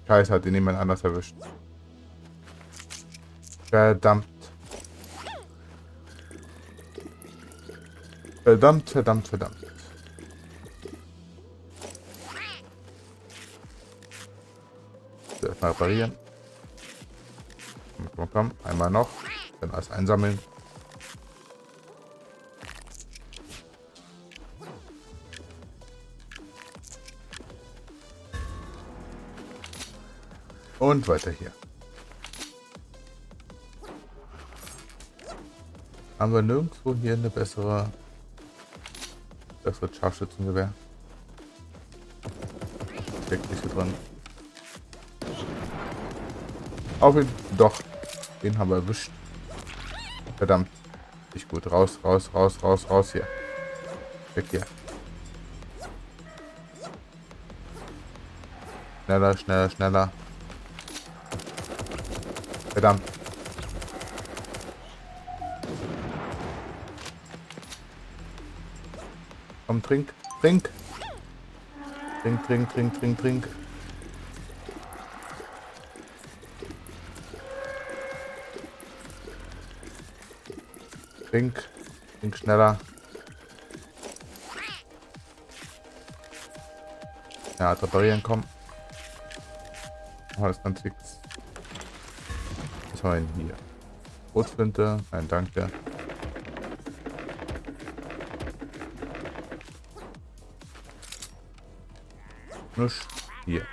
Scheiße, hat ihn jemand anders erwischt. Verdammt. Verdammt, verdammt, verdammt. So, erstmal reparieren. Komm, komm, komm. Einmal noch. Dann alles einsammeln. Und weiter hier. Haben wir nirgendwo hier eine bessere Scharfschützengewehr? Steckt nicht hier dran. Auf ihn. Doch. Den haben wir erwischt. Verdammt. Nicht gut. Raus, raus, raus, raus, raus hier. Weg hier. Schneller, schneller, schneller. Verdammt. Komm, trink, trink. Trink, trink, trink, trink, trink. Trink, trink schneller. Ja, reparieren, komm. Oh, das ist ganz fix. Was haben wir denn hier? Rotflinte, nein, danke. Nusch, hier.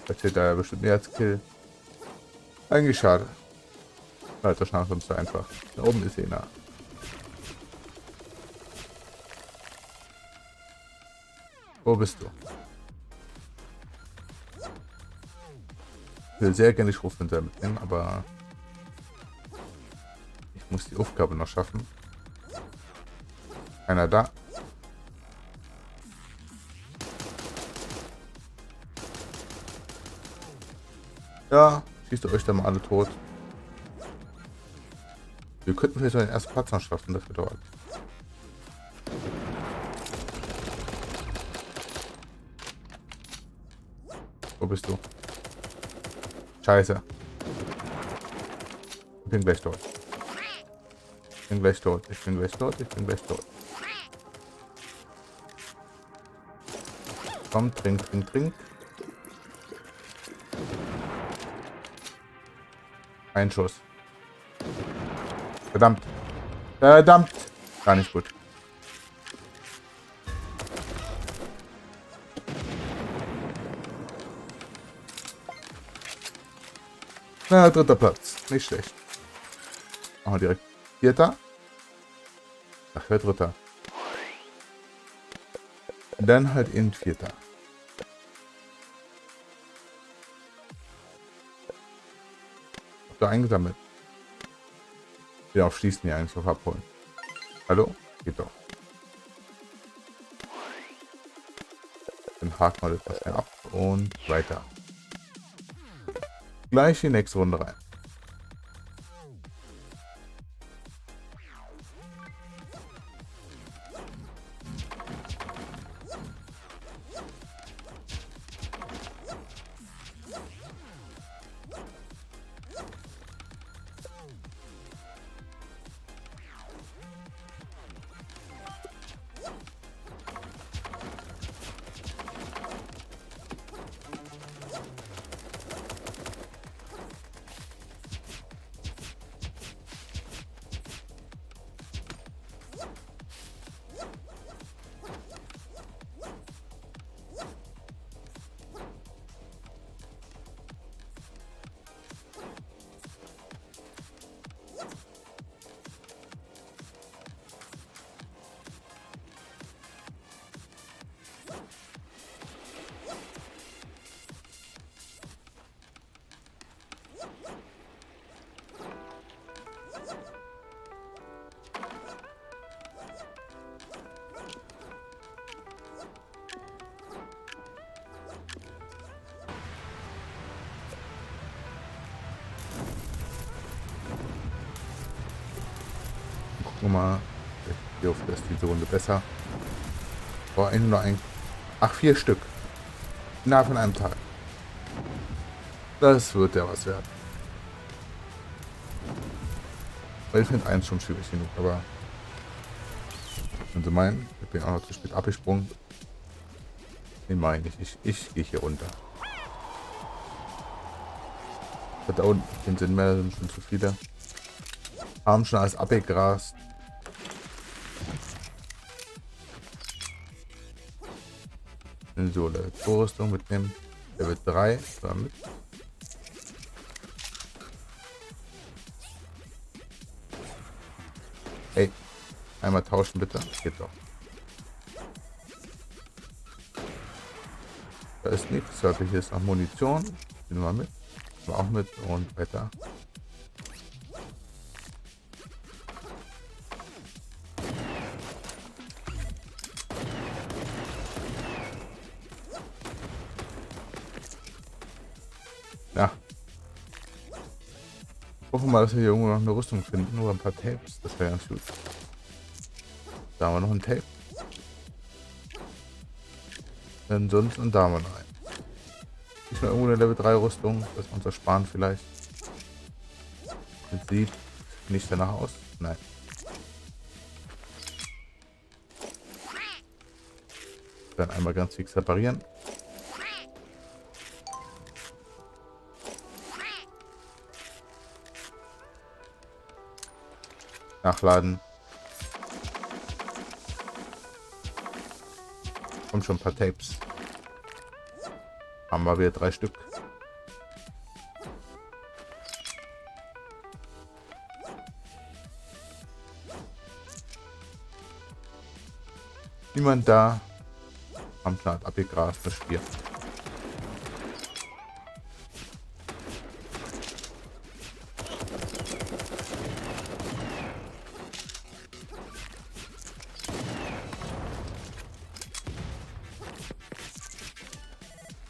Das steht da ja bestimmt mehr als Kill. Eigentlich schade. Alter, Schnauze ist so einfach. Da oben ist einer. Wo bist du? Ich will sehr gerne die Schrotflinte mitnehmen, aber ich muss die Aufgabe noch schaffen. Einer da. Ja, schießt ihr euch dann mal alle tot. Wir könnten vielleicht den ersten Platz noch schaffen, das wird dauern. Wo bist du? Scheiße. Ich bin gleich tot. Ich bin gleich tot. Ich bin gleich tot. Ich bin gleich tot. Komm, trink, trink, trink. Ein Schuss. Verdammt. Verdammt. Gar nicht gut. Na, dritter Platz. Nicht schlecht. Machen wir direkt vierter. Ach, wer dritter. Dann halt in vierter. Habt ihr eingesammelt? Ja, auf Schließen hier eigentlich auf abholen. Hallo? Geht doch. Dann haken wir das hier ab und weiter. Gleich die nächste Runde rein. Gucken wir mal. Ich hoffe, dass diese Runde besser. Boah, nur ein. Ach, 4 Stück. Innerhalb von einem Tag. Das wird ja was werden. Weil ich finde 1 schon schwierig genug, aber. Wenn Sie meinen, ich bin auch noch zu spät abgesprungen. Den meine ich nicht. Ich gehe hier runter. Da unten keinen Sinn mehr, sind schon zu viele. Haben schon alles abgegrast. So, der Vorrüstung mitnehmen. Der wird 3. Damit. Hey, einmal tauschen bitte. Geht doch. Da ist nichts. Da habe ich jetzt noch Munition. Nehmen wir mit. Auch mit und weiter. Ja. Hoffen wir mal, dass wir hier irgendwo noch eine Rüstung finden. Nur ein paar Tapes. Das wäre ganz gut. Da haben wir noch ein Tape. Dann sonst und da haben wir noch einen. Ist noch irgendwo eine Level 3 Rüstung. Das wir uns ersparen vielleicht. Das sieht nicht danach aus. Nein. Dann einmal ganz fix separieren. Nachladen. Kommt schon ein paar Tapes. Haben wir wieder 3 Stück. Niemand da. Am Plan abgegrast, verspielt.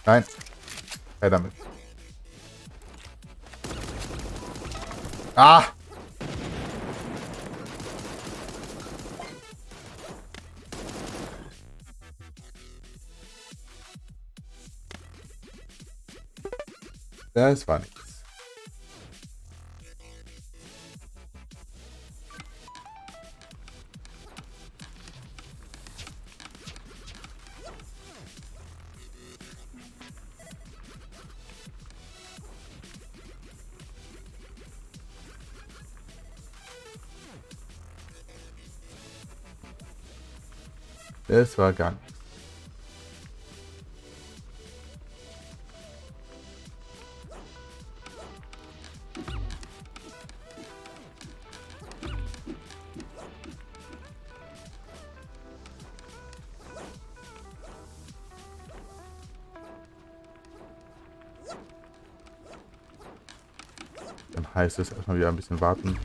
Nein. Her damit. Ah! Das war nichts. Das war gar nichts. Dann heißt es erstmal wieder ein bisschen warten.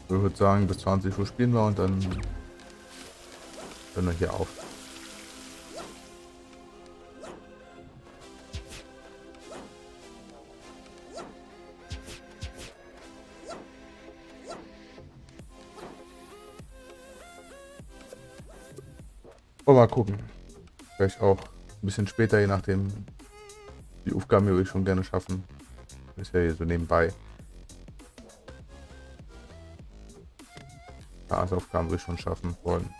Ich würde sagen, bis 20 Uhr spielen wir und dann hören wir hier auf. Und mal gucken. Vielleicht auch ein bisschen später, je nachdem. Die Aufgaben würde ich schon gerne schaffen. Ist ja hier so nebenbei. Aufgaben würde ich schon schaffen wollen.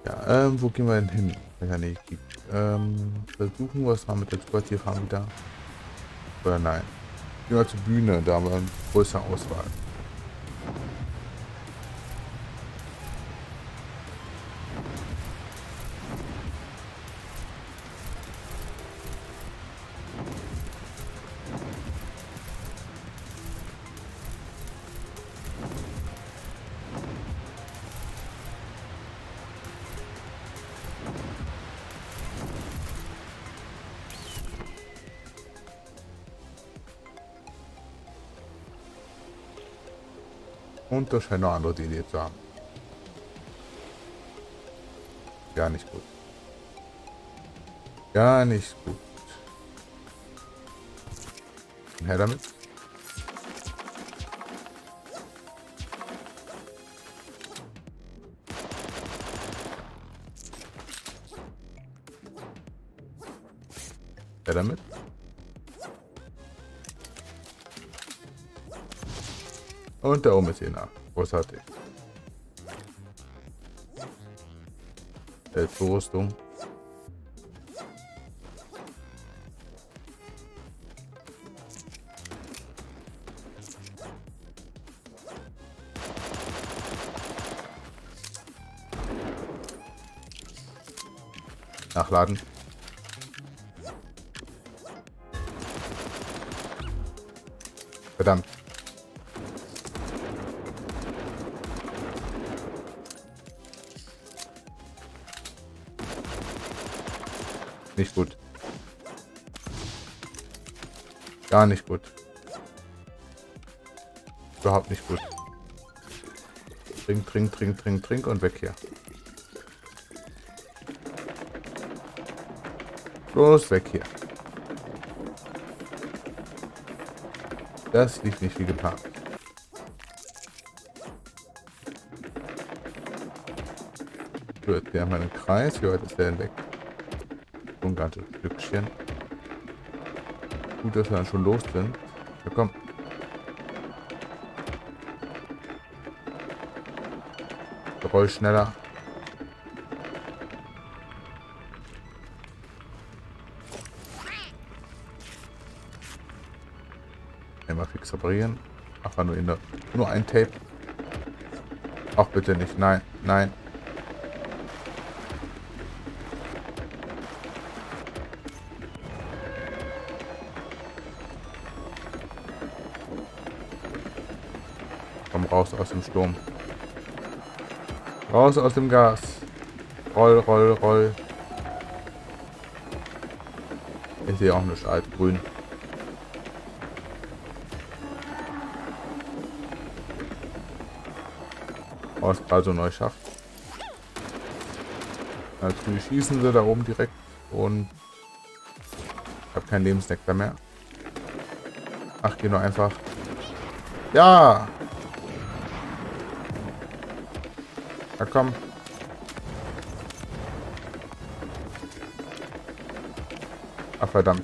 Ja, wo gehen wir denn hin? Ja, nee, versuchen wir es mal mit der Quartierfarm wieder. Oder nein? Gehen wir zur Bühne, da haben wir eine größere Auswahl. Und das scheint noch andere Idee zu haben. Gar nicht gut. Gar nicht gut. Und her damit. Her damit. Und da oben ist nach. Großartig. Rüstung. Nachladen. Verdammt. Nicht gut. Gar nicht gut. Überhaupt nicht gut. Trink und weg hier. Los, weg hier. Das lief nicht wie geplant. Gut, wir haben einen Kreis. Wie weit ist der denn weg? Ein ganzes Stückchen. Gut, dass wir dann schon los sind. Ja, komm. Roll schneller. Einmal fix reparieren. Ach, war nur ein Tape. Ach, bitte nicht. Nein, nein. Komm raus aus dem Sturm. Raus aus dem Gas. Roll, roll, roll. Ich sehe auch eine Schalt grün. Was gerade so neu schafft. Natürlich schießen sie da oben direkt und ich habe keinen Lebensnektar mehr. Ach, geh nur einfach. Ja! Na komm. Ach verdammt.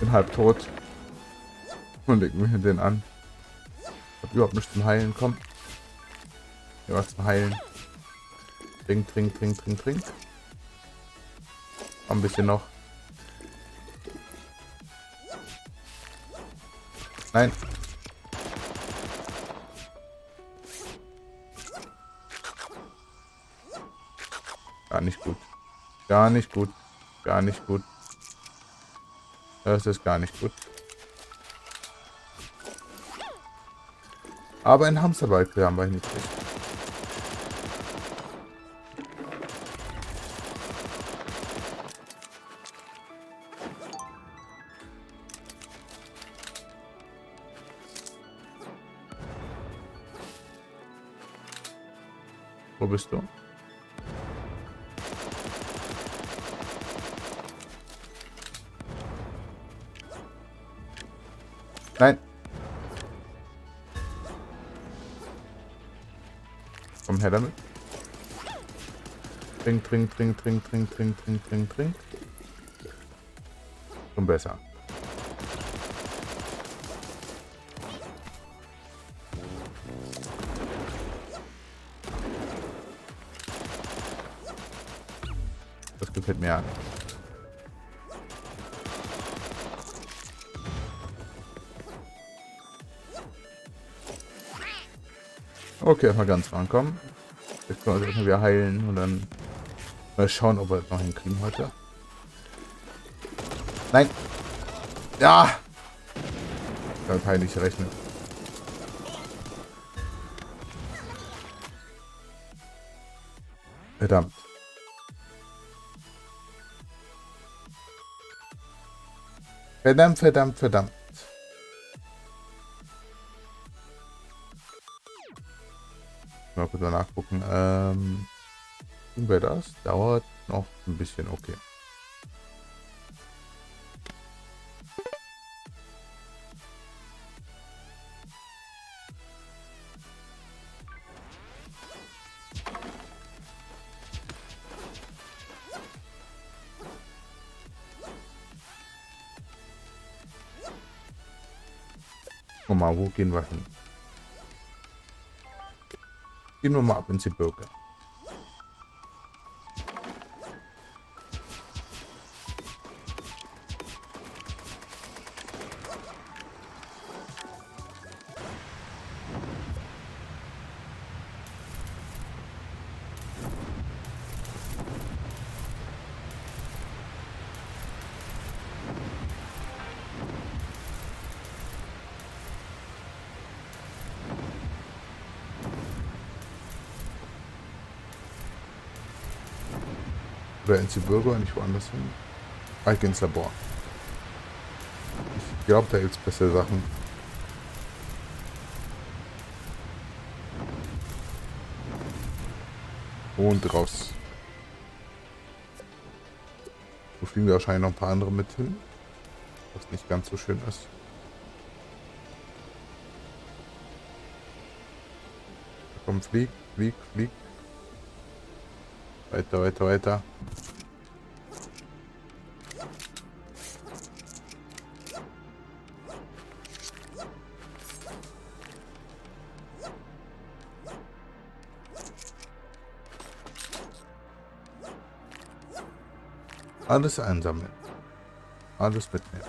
Bin halb tot. Und leg mich mit denen an. Hab überhaupt nichts zum Heilen. Komm. Hier was zum Heilen. Trink, trink, trink, trink, trink. Ein bisschen noch. Nein. Gar nicht gut. Gar nicht gut. Gar nicht gut. Das ist gar nicht gut. Aber ein Hamsterball haben wir hingekriegt. Wo bist du? Nein. Komm her damit. Trink, trink, trink, trink, trink, trink, trink, trink, trink. Schon besser. Das gefällt mir an. Okay, erstmal ganz rankommen. Jetzt können wir uns erstmal wieder heilen und dann mal schauen, ob wir das noch hinkriegen heute. Nein! Ja! Ganz heilig rechnen. Verdammt. Verdammt, verdammt, verdammt. Mal kurz nachgucken. Tun wir das? Dauert noch ein bisschen, okay. Guck mal, wo gehen wir hin? Gehen wir mal ab ins Gebirge. Oder ins Gebirge und nicht woanders hin. Ich gehe ins Labor. Ich glaube, da gibt es bessere Sachen. Und raus. So fliegen wir wahrscheinlich noch ein paar andere mit hin. Was nicht ganz so schön ist. Komm, flieg, flieg, flieg. Weiter, weiter, weiter. Alles einsammeln. Alles mitnehmen.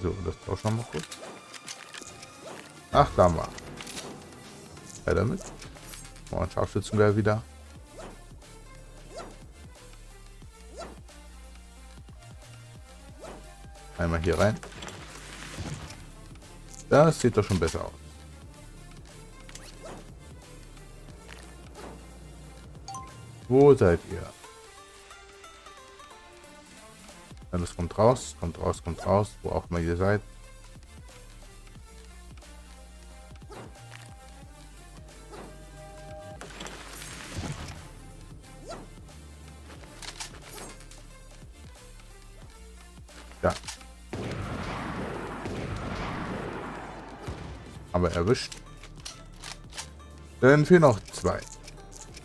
So, das tauschen wir mal kurz. Ach, da mal. damit. Oh, ein Scharfschützengewehr wieder. Einmal hier rein. Das sieht doch schon besser aus. Wo seid ihr? Dann das kommt raus, wo auch immer ihr seid. Ja. Aber erwischt. Dann fehlen noch 2.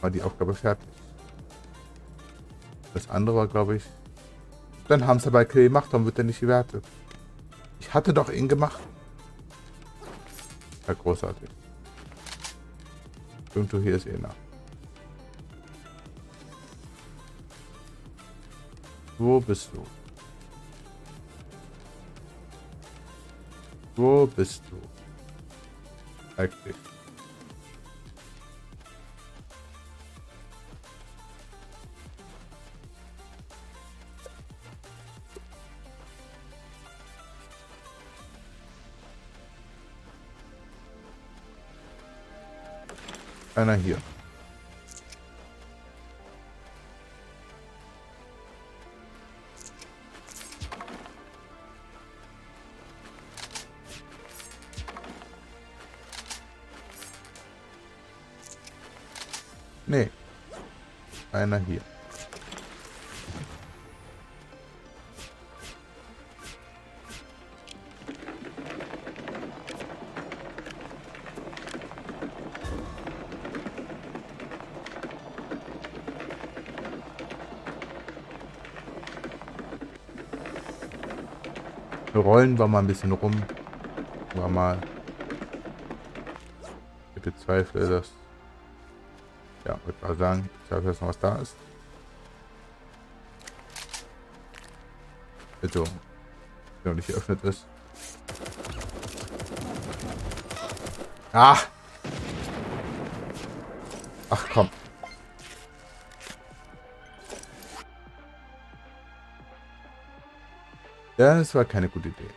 War die Aufgabe fertig. Das andere war, glaube ich... Dann haben sie bei Kill gemacht, dann wird er nicht gewertet. Ich hatte doch ihn gemacht. Ja, großartig. Irgendwo hier ist einer. Wo bist du? Wo bist du? Zeig dich. Einer hier. Nee. Einer hier. Rollen wir mal ein bisschen rum. War mal. Ich bezweifle das. Ja, würde mal sagen, ich sage jetzt noch, was da ist. Bitte, wenn noch nicht geöffnet ist. Ah! Ach komm. Das war keine gute Idee.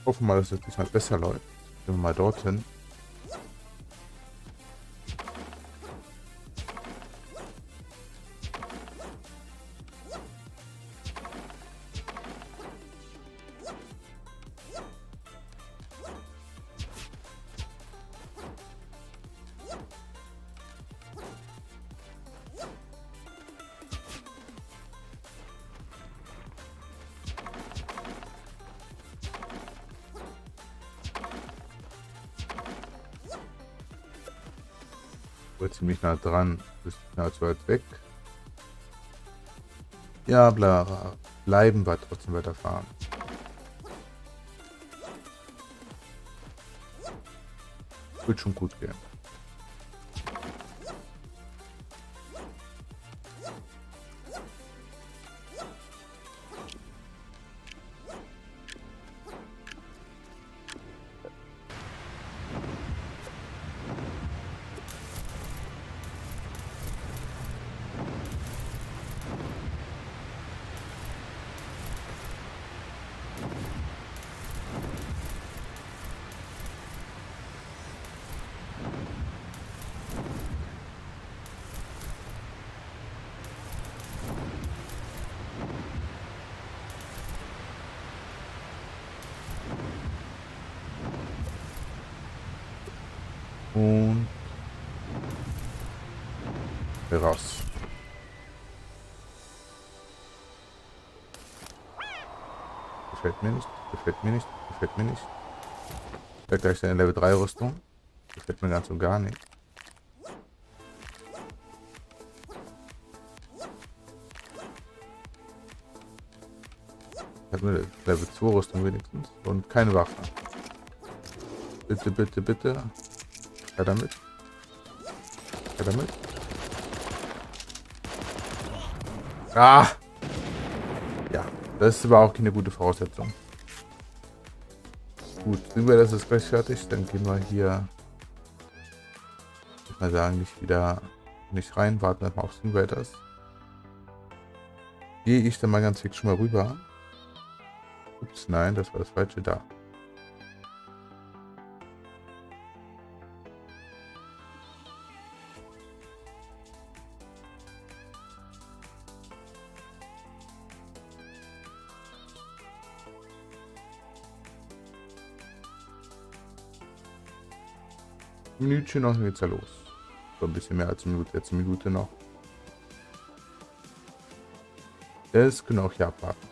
Hoffen wir mal, dass es diesmal besser läuft. Gehen wir mal dorthin. Ziemlich nah dran, ist nah zu weit weg. Ja, bla, bleiben wir trotzdem weiterfahren. Wird schon gut gehen. Und raus. Gefällt mir nicht. Gefällt mir nicht. Gefällt mir nicht. Da gleich seine Level 3 Rüstung. Gefällt mir ganz und gar nicht. Ich habe eine Level 2 Rüstung wenigstens. Und keine Waffe. Bitte, bitte, bitte. Ja, damit. Ja, damit. Ah! Ja, das ist aber auch keine gute Voraussetzung. Gut, das ist gleich fertig. Dann gehen wir hier, ich mal sagen, nicht rein. Warten wir mal auf Invaders. Gehe ich dann mal ganz fix schon mal rüber. Ups, nein, das war das falsche da. Minütchen noch, geht's ja los. So ein bisschen mehr als eine Minute, jetzt eine Minute noch. Das können wir auch hier abwarten.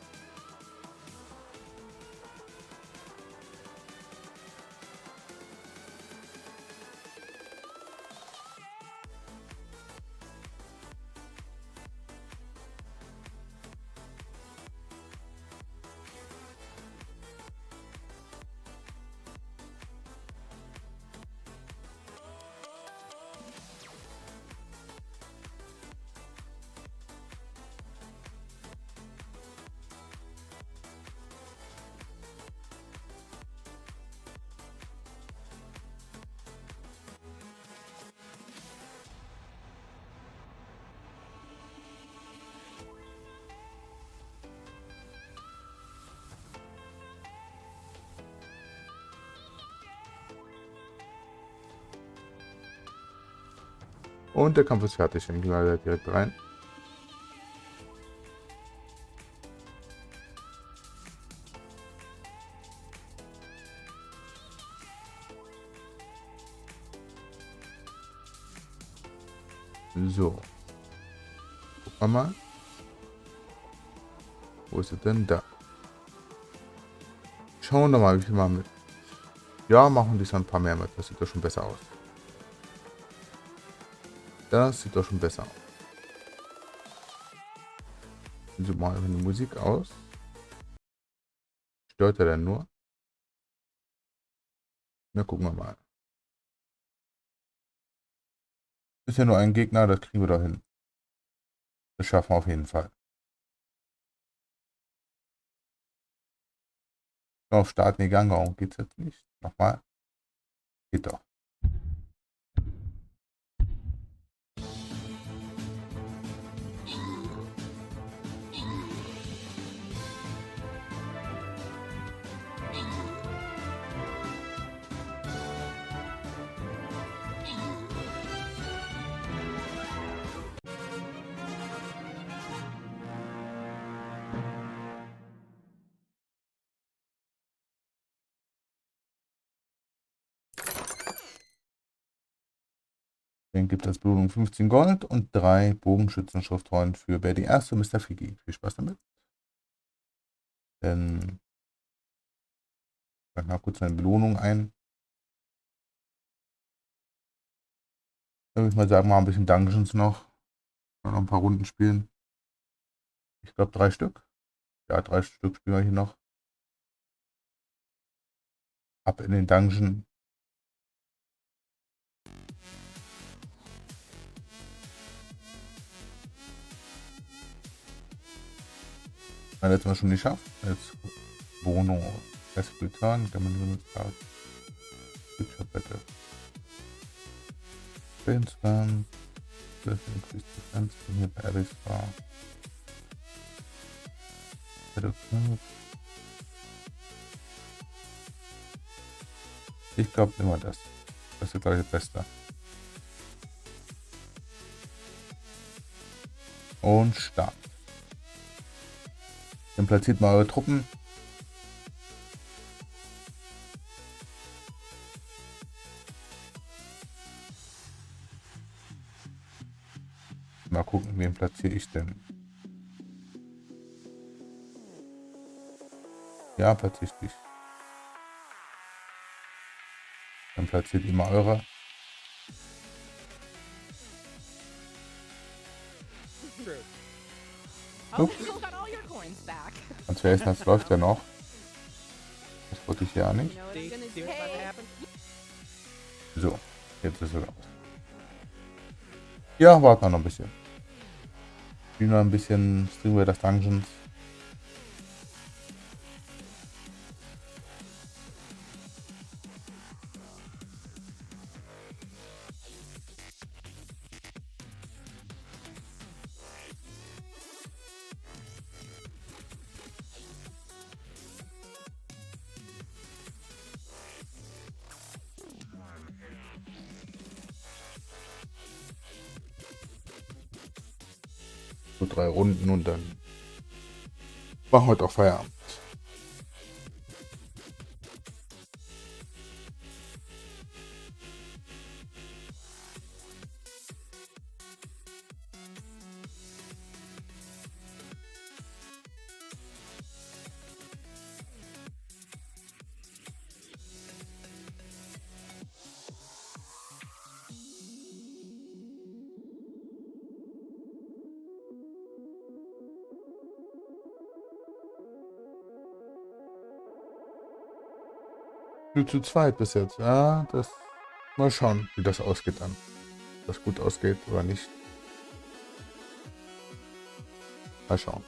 Und der Kampf ist fertig. Dann gehen wir direkt rein. So. Gucken wir mal. Wo ist er denn? Da. Schauen wir mal, wie viel wir mit. Ja, machen diesmal ein paar mehr mit. Das sieht doch schon besser aus. Das sieht doch schon besser aus. So, mal die Musik aus. Stört er denn nur? Na, gucken wir mal. Ist ja nur ein Gegner, das kriegen wir doch hin. Das schaffen wir auf jeden Fall. Auf Start gegangen, warum geht's jetzt nicht? Nochmal. Geht doch. Dann gibt es Belohnung 15 Gold und 3 Bogenschützen-Schriftrollen für Wer die erste Mr. Figgy. Viel Spaß damit. Dann mal kurz eine Belohnung ein. Dann würde ich mal sagen, mal ein bisschen Dungeons noch. Noch ein paar Runden spielen. Ich glaube 3 Stück. Ja, 3 Stück spielen wir hier noch. Ab in den Dungeon. Jetzt haben wir schon geschafft. Jetzt Bonus. Best Return. Kann man limit card. Future better. Transparent. Increased defense. Hier bei Alice war. Ich glaube immer das. Das ist gleich das Beste. Und Start. Dann platziert mal eure Truppen. Mal gucken, wen platziere ich denn. Ja, platziert dich. Dann platziert ihr mal eure. Oh, you got all your coins back. Und zuerst, das läuft ja noch. Das wollte ich ja nicht. You know what I'm gonna say? So, jetzt ist es raus. Ja, warten wir noch ein bisschen. Spielen wir ein bisschen Streamer das Dungeons. So 3 Runden und dann machen wir heute auch Feierabend. Nur zu zweit bis jetzt. Ja, das. Mal schauen, wie das ausgeht dann. Ob das gut ausgeht oder nicht. Mal schauen.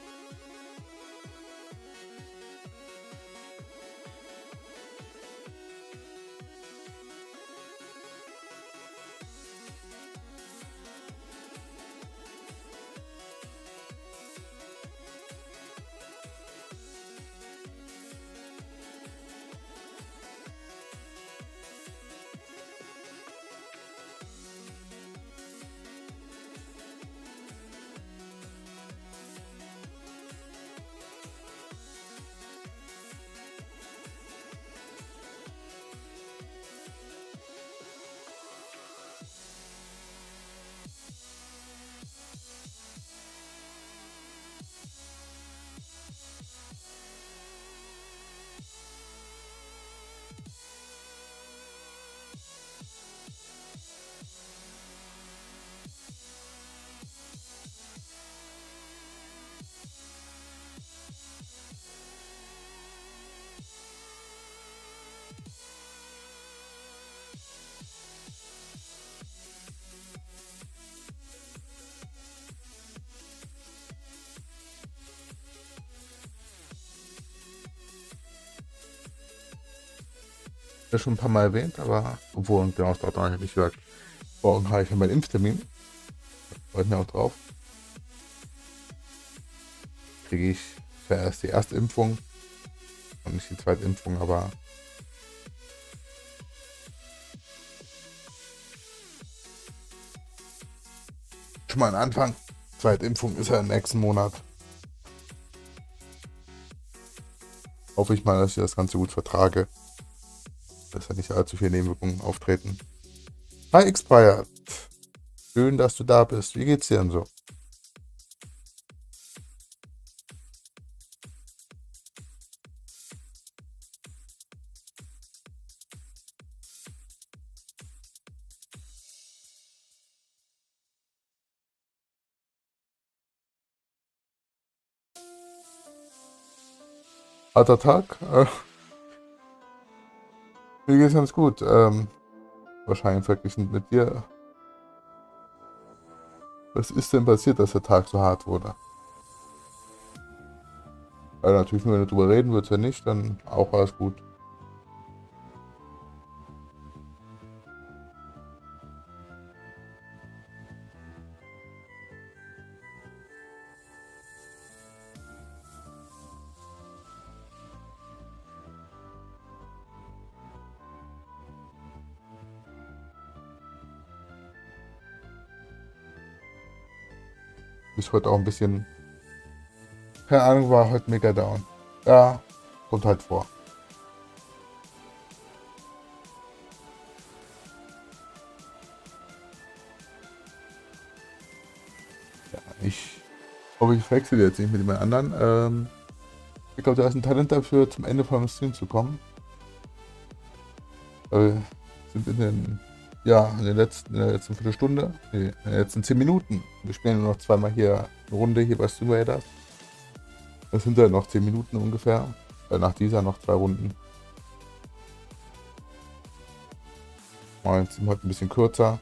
Ja, schon ein paar Mal erwähnt, aber obwohl, genau, das dauert noch nicht, wie gesagt. Morgen habe ich ja meinen Impftermin. Freue ich mich auch drauf. Kriege ich zwar erst die erste Impfung und nicht die zweite Impfung, aber schon mal ein Anfang. Zweite Impfung ist ja im nächsten Monat. Hoffe ich mal, dass ich das Ganze gut vertrage. Dass ja nicht allzu viele Nebenwirkungen auftreten. Hi Expired. Schön, dass du da bist. Wie geht's dir denn so? Harter Tag? Mir geht's ganz gut. Wahrscheinlich verglichen mit dir. Was ist denn passiert, dass der Tag so hart wurde? Natürlich, wenn wir darüber reden, wird es ja nicht, dann auch alles gut. Ist heute auch ein bisschen, keine Ahnung, war heute mega down. Ja, kommt halt vor. Ja, ich hoffe, ich wechsle jetzt nicht mit jemand anderen. Ich glaube, da ist ein Talent dafür, zum Ende vom Stream zu kommen. Wir sind in der letzten Viertelstunde, nee, in den letzten 10 Minuten. Wir spielen nur noch zweimal hier eine Runde hier bei Stream Raiders. Das sind dann noch 10 Minuten ungefähr. Nach dieser noch 2 Runden. Jetzt sind wir heute ein bisschen kürzer.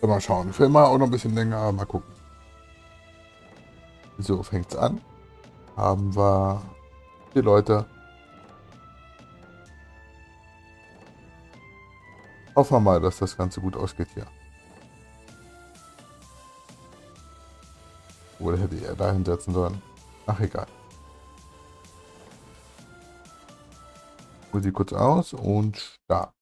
Mal schauen. Für immer auch noch ein bisschen länger, aber mal gucken. So, fängt's an. Haben wir 4 Leute. Hoffen wir mal, dass das Ganze gut ausgeht hier. Oder hätte ich eher da hinsetzen sollen? Ach, egal. Musik kurz aus und Start.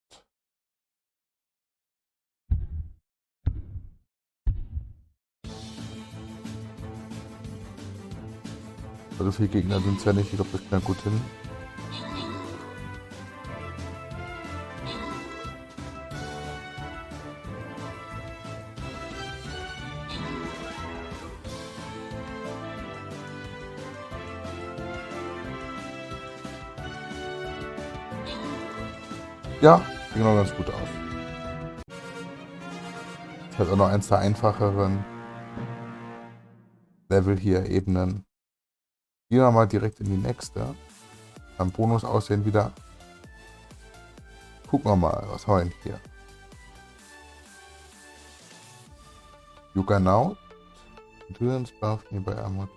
Also 4 Gegner sind es ja nicht, ich glaube, das kriegt gut hin. Ja, sieht noch ganz gut aus. Das hat auch noch eins der einfacheren Level hier, Ebenen. Gehen wir mal direkt in die nächste. Beim Bonus aussehen wieder. Gucken wir mal, was haben wir denn hier? Juggernaut. Endurance Buff, nearby Armor.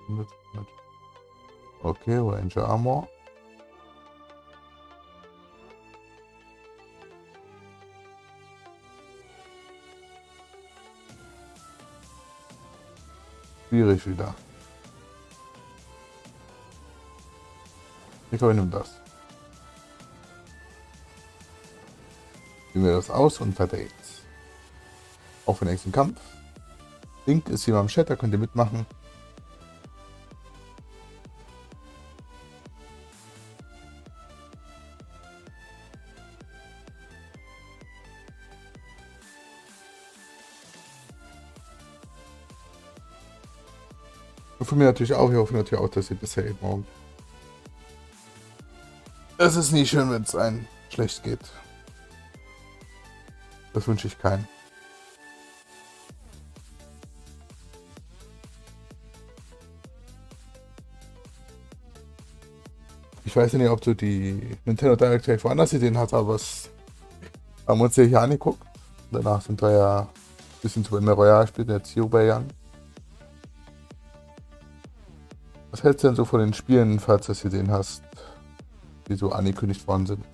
Okay, Ranger Armor. Schwierig wieder. Ich glaube, ich nehme das. Nehmen wir das aus und weiter geht's. Auf den nächsten Kampf. Link ist hier am Chat, da könnt ihr mitmachen. Und für mich natürlich auch, ich hoffe natürlich auch, dass ihr bisher eben auch. Es ist nie schön, wenn es einem schlecht geht. Das wünsche ich keinen. Ich weiß ja nicht, ob du die Nintendo Direct vielleicht woanders gesehen hast, aber was haben wir uns ja hier angeguckt. Danach sind wir ja ein bisschen zu Ende Royal gespielt, jetzt hier bei Jan. Was hältst du denn so von den Spielen, falls du es gesehen hast, die so angekündigt worden sind?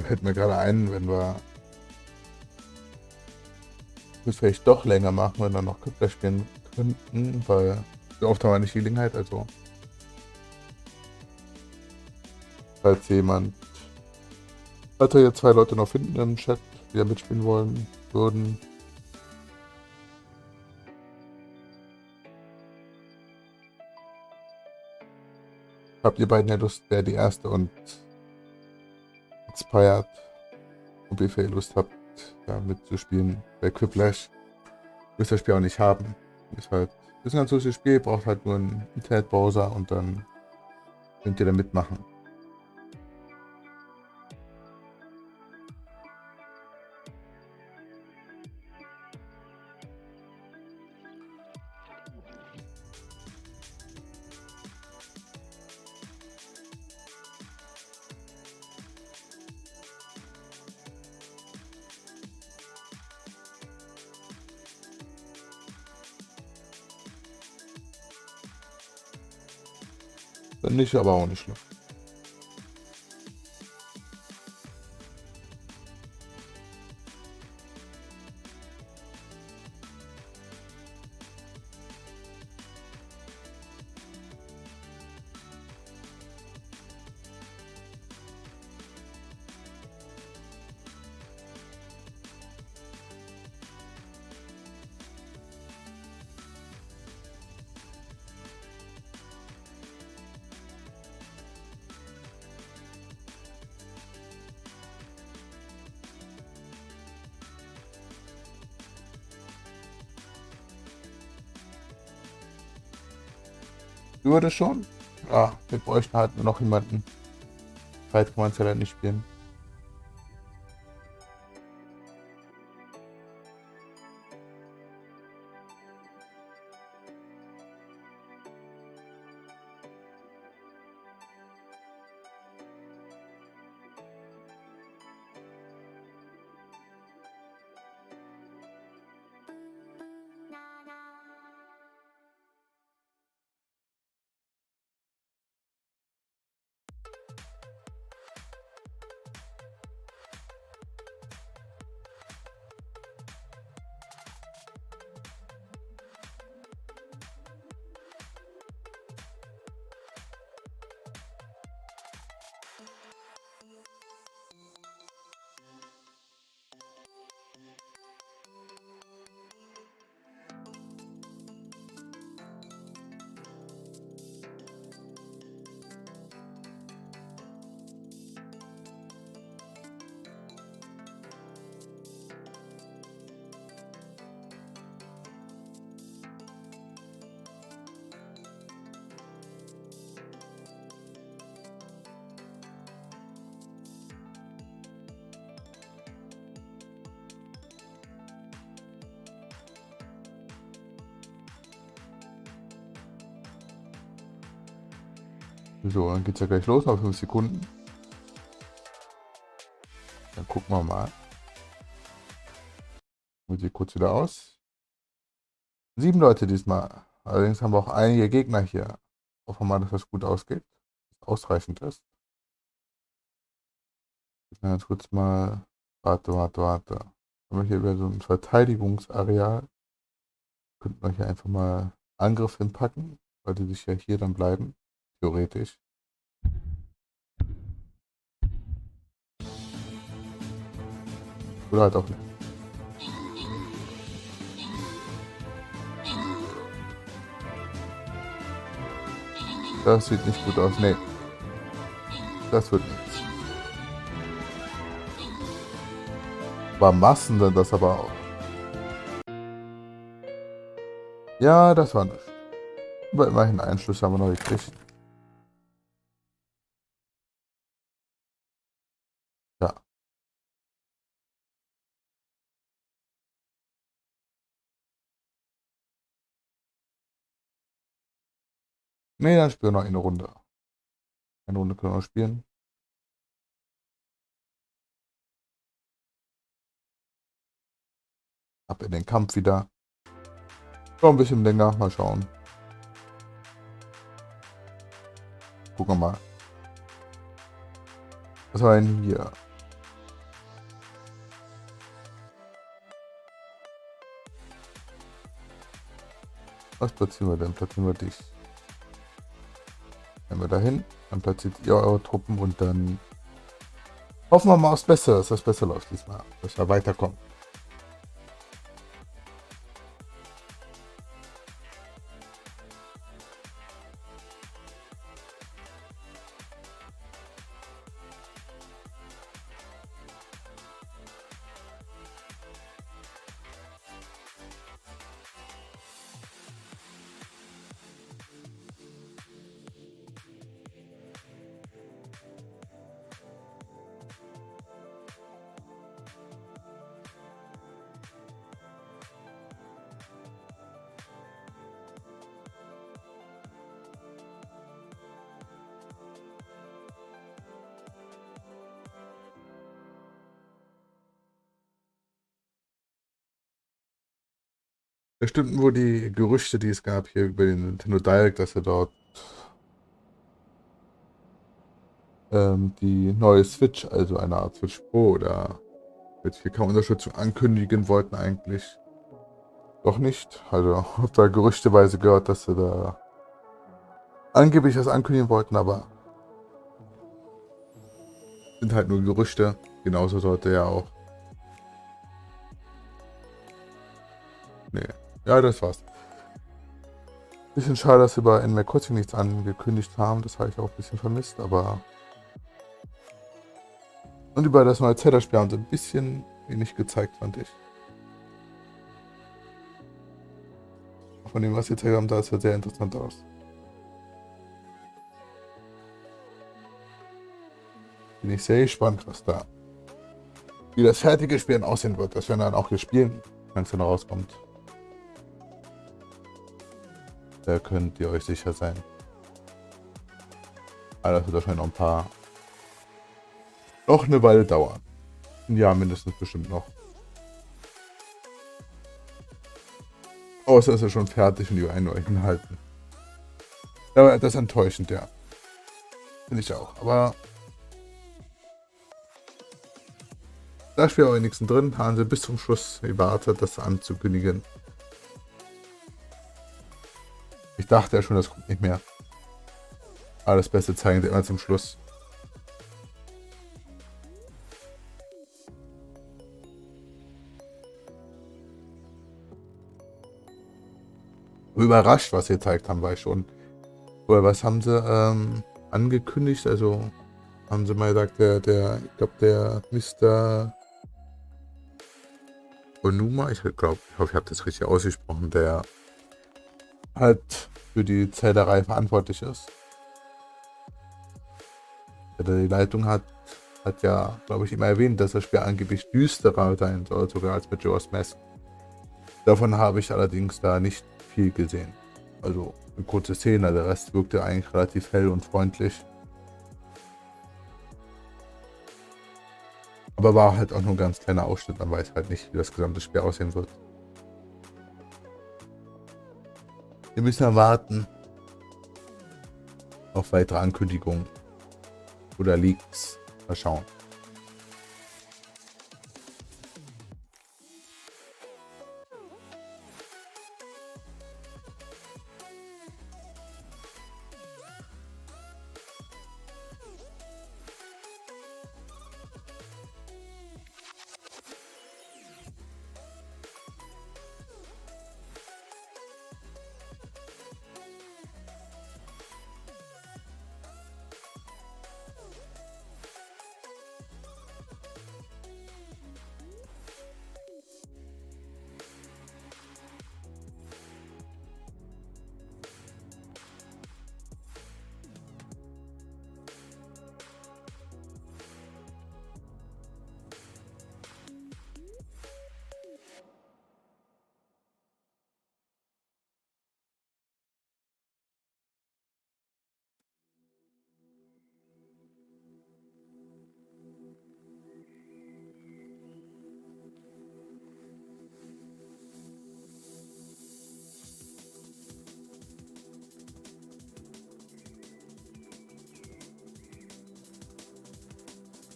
Fällt mir gerade ein, wenn wir wir vielleicht doch länger machen und dann noch Künstler spielen könnten, weil so oft haben wir nicht die Gelegenheit, also falls jemand, falls wir jetzt 2 Leute noch finden im Chat, die da mitspielen wollen würden. Habt ihr beiden ja Lust, wer die erste und Expired und wie viel Lust habt, da mitzuspielen bei Quiplash. Müsst ihr das Spiel auch nicht haben. Ist halt ein ganz süßes Spiel, braucht halt nur einen Internetbrowser und dann könnt ihr da mitmachen. Dann nicht, aber auch nicht schlimm. Würde schon. Ja, wir bräuchten halt nur noch jemanden. Vielleicht kann man es ja leider nicht spielen. So, dann geht's ja gleich los, noch 5 Sekunden. Dann gucken wir mal. Musik kurz wieder aus. 7 Leute diesmal. Allerdings haben wir auch einige Gegner hier. Hoffen wir mal, dass das gut ausgeht. Ausreichend ist. Ganz kurz mal. Warte. Haben wir hier wieder so ein Verteidigungsareal. Könnten wir hier einfach mal Angriff hinpacken, weil die sich ja hier dann bleiben. Theoretisch. Oder halt auch nicht. Das sieht nicht gut aus. Nee. Das wird nichts. War Massen denn das aber auch. Ja, das war nichts. Aber immerhin einen Schlüssel haben wir noch gekriegt. Ja. Nee, dann spielen wir noch eine Runde. Eine Runde können wir noch spielen. Ab in den Kampf wieder. Noch ein bisschen länger. Mal schauen. Gucken wir mal. Was war denn hier? Was platzieren wir denn? Platzieren wir dich. Gehen wir dahin, dann platziert ihr eure Truppen und dann hoffen wir mal aufs Beste, dass das besser läuft diesmal, dass wir weiterkommen. Es stimmten wohl die Gerüchte, die es gab hier über den Nintendo Direct, dass er dort die neue Switch, also eine Art Switch Pro oder mit 4K-Unterstützung ankündigen wollten eigentlich. Doch nicht. Also habe da gerüchteweise gehört, dass sie da angeblich was ankündigen wollten, aber sind halt nur Gerüchte. Genauso sollte ja auch. Nee. Ja, das war's. Bisschen schade, dass sie bei Animal Crossing nichts angekündigt haben. Das habe ich auch ein bisschen vermisst, aber. Und über das neue Zelda-Spiel haben sie ein bisschen wenig gezeigt, fand ich. Von dem, was sie gezeigt haben, da ist ja sehr interessant aus. Bin ich sehr gespannt, was da. Wie das fertige Spiel aussehen wird. Das werden wir dann auch hier spielen, wenn es dann rauskommt. Da könnt ihr euch sicher sein. Aber das wird wahrscheinlich noch eine Weile dauern. Ein Jahr mindestens bestimmt noch. Außer ist er schon fertig und die einen nur hinhalten. Aber das ist enttäuschend, ja. Finde ich auch. Aber da Spiel auch wenigstens drin, haben sie bis zum Schluss gewartet, das anzukündigen. Ich dachte ja schon, das kommt nicht mehr. Aber das Beste zeigen sie immer zum Schluss. Überrascht, was sie gezeigt haben, war ich schon. Oder was haben sie angekündigt? Also haben sie mal gesagt, ich glaube, der Mr. Onuma, ich hoffe, ich habe das richtig ausgesprochen, der halt für die Zellerei verantwortlich ist. Der die Leitung hat ja, glaube ich, immer erwähnt, dass das Spiel angeblich düsterer sein soll, sogar als Majora's Mask. Davon habe ich allerdings da nicht viel gesehen. Also eine kurze Szene, der Rest wirkte eigentlich relativ hell und freundlich. Aber war halt auch nur ein ganz kleiner Ausschnitt, man weiß halt nicht, wie das gesamte Spiel aussehen wird. Wir müssen ja warten auf weitere Ankündigungen oder Leaks. Mal schauen.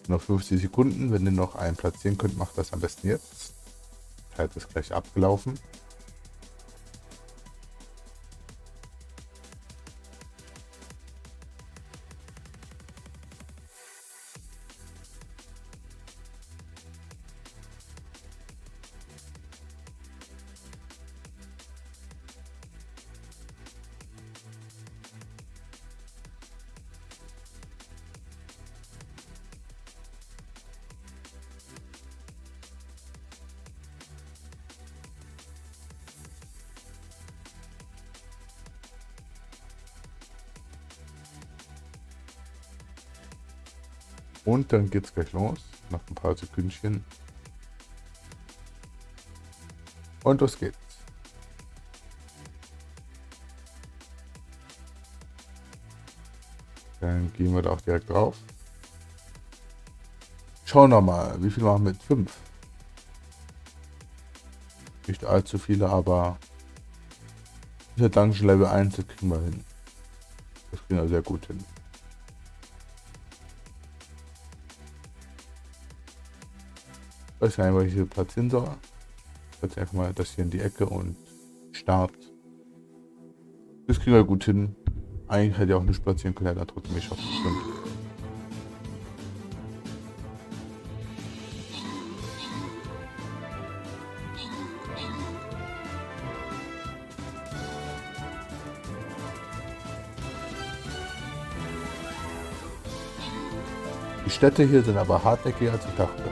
Noch 50 Sekunden. Wenn ihr noch einen platzieren könnt, macht das am besten jetzt. Die Zeit ist gleich abgelaufen. Und dann geht's gleich los. Noch ein paar Sekündchen. Und los geht's. Dann gehen wir da auch direkt drauf. Schauen wir mal, wie viel machen wir mit 5? Nicht allzu viele, aber dieser Dungeon Level 1, das kriegen wir hin. Das kriegen wir sehr gut hin. Ich weiß gar nicht, wo ich hier platzieren soll. Jetzt einfach mal das hier in die Ecke und Start. Das kriegen wir gut hin. Eigentlich hätte ich auch nicht platzieren können, hätte er trotzdem nicht schaffen können. Die Städte hier sind aber hartnäckiger als ich dachte.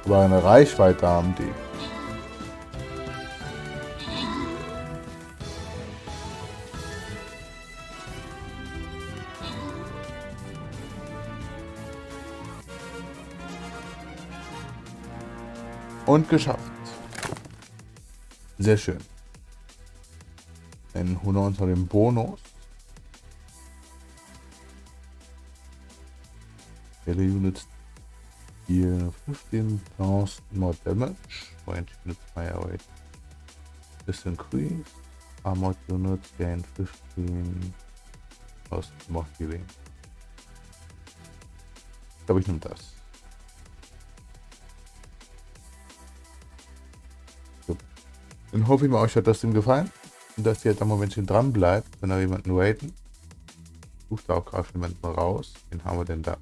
Aber eine Reichweite haben die. Und geschafft. Sehr schön. Dann holen wir uns noch den Bonus. Daily Units deal 15,000 more damage. Range units fire rate is increased. Armored units gain 15,000 more healing. Ich glaube, ich nehme das. So. Dann hoffe ich mal, euch hat das Ding gefallen. Und dass ihr jetzt ein Momentchen dran bleibt, wenn ihr jemanden raiden. Sucht auch gerade jemanden raus. Wen haben wir denn da?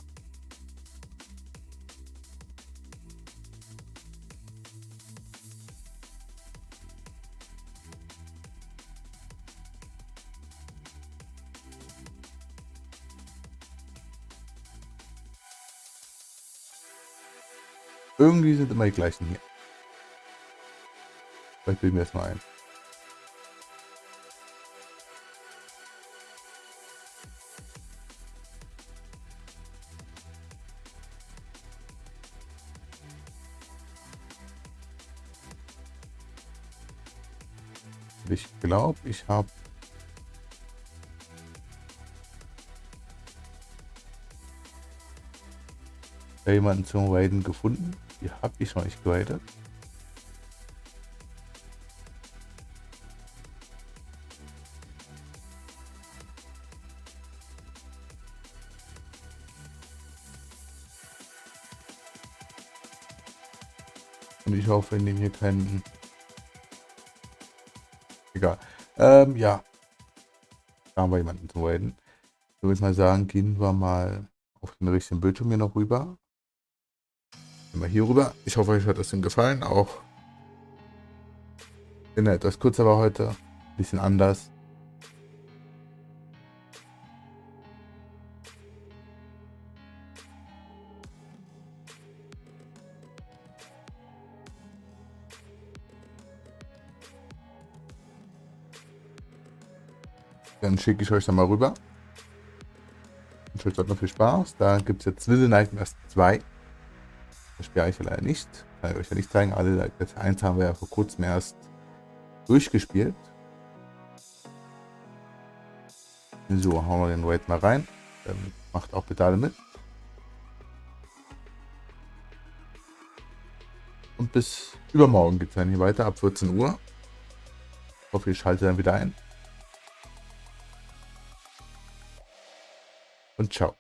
Irgendwie sind immer die gleichen hier. Vielleicht bilden wir es mal ein. Ich glaube, ich habe jemanden zum Raiden gefunden. Die habe ich noch nicht geradet. Und ich hoffe, wir nehmen hier keinen... Egal. Ja. Da haben wir jemanden zum Raiden. Ich würde mal sagen, gehen wir mal auf den richtigen Bildschirm hier noch rüber. Gehen wir hier rüber. Ich hoffe, euch hat das Ding gefallen. Auch wenn er etwas kürzer war heute. Ein bisschen anders. Dann schicke ich euch da mal rüber. Ich wünsche euch noch viel Spaß. Da gibt es jetzt Little Nightmares 2. Das spiele ich leider nicht. Kann ich euch ja nicht zeigen. Alle Nightmares 1 haben wir ja vor kurzem erst durchgespielt. So, hauen wir den Raid mal rein. Macht auch bitte alle mit. Und bis übermorgen geht es dann hier weiter, ab 14 Uhr. Ich hoffe, ihr schaltet dann wieder ein. Und ciao.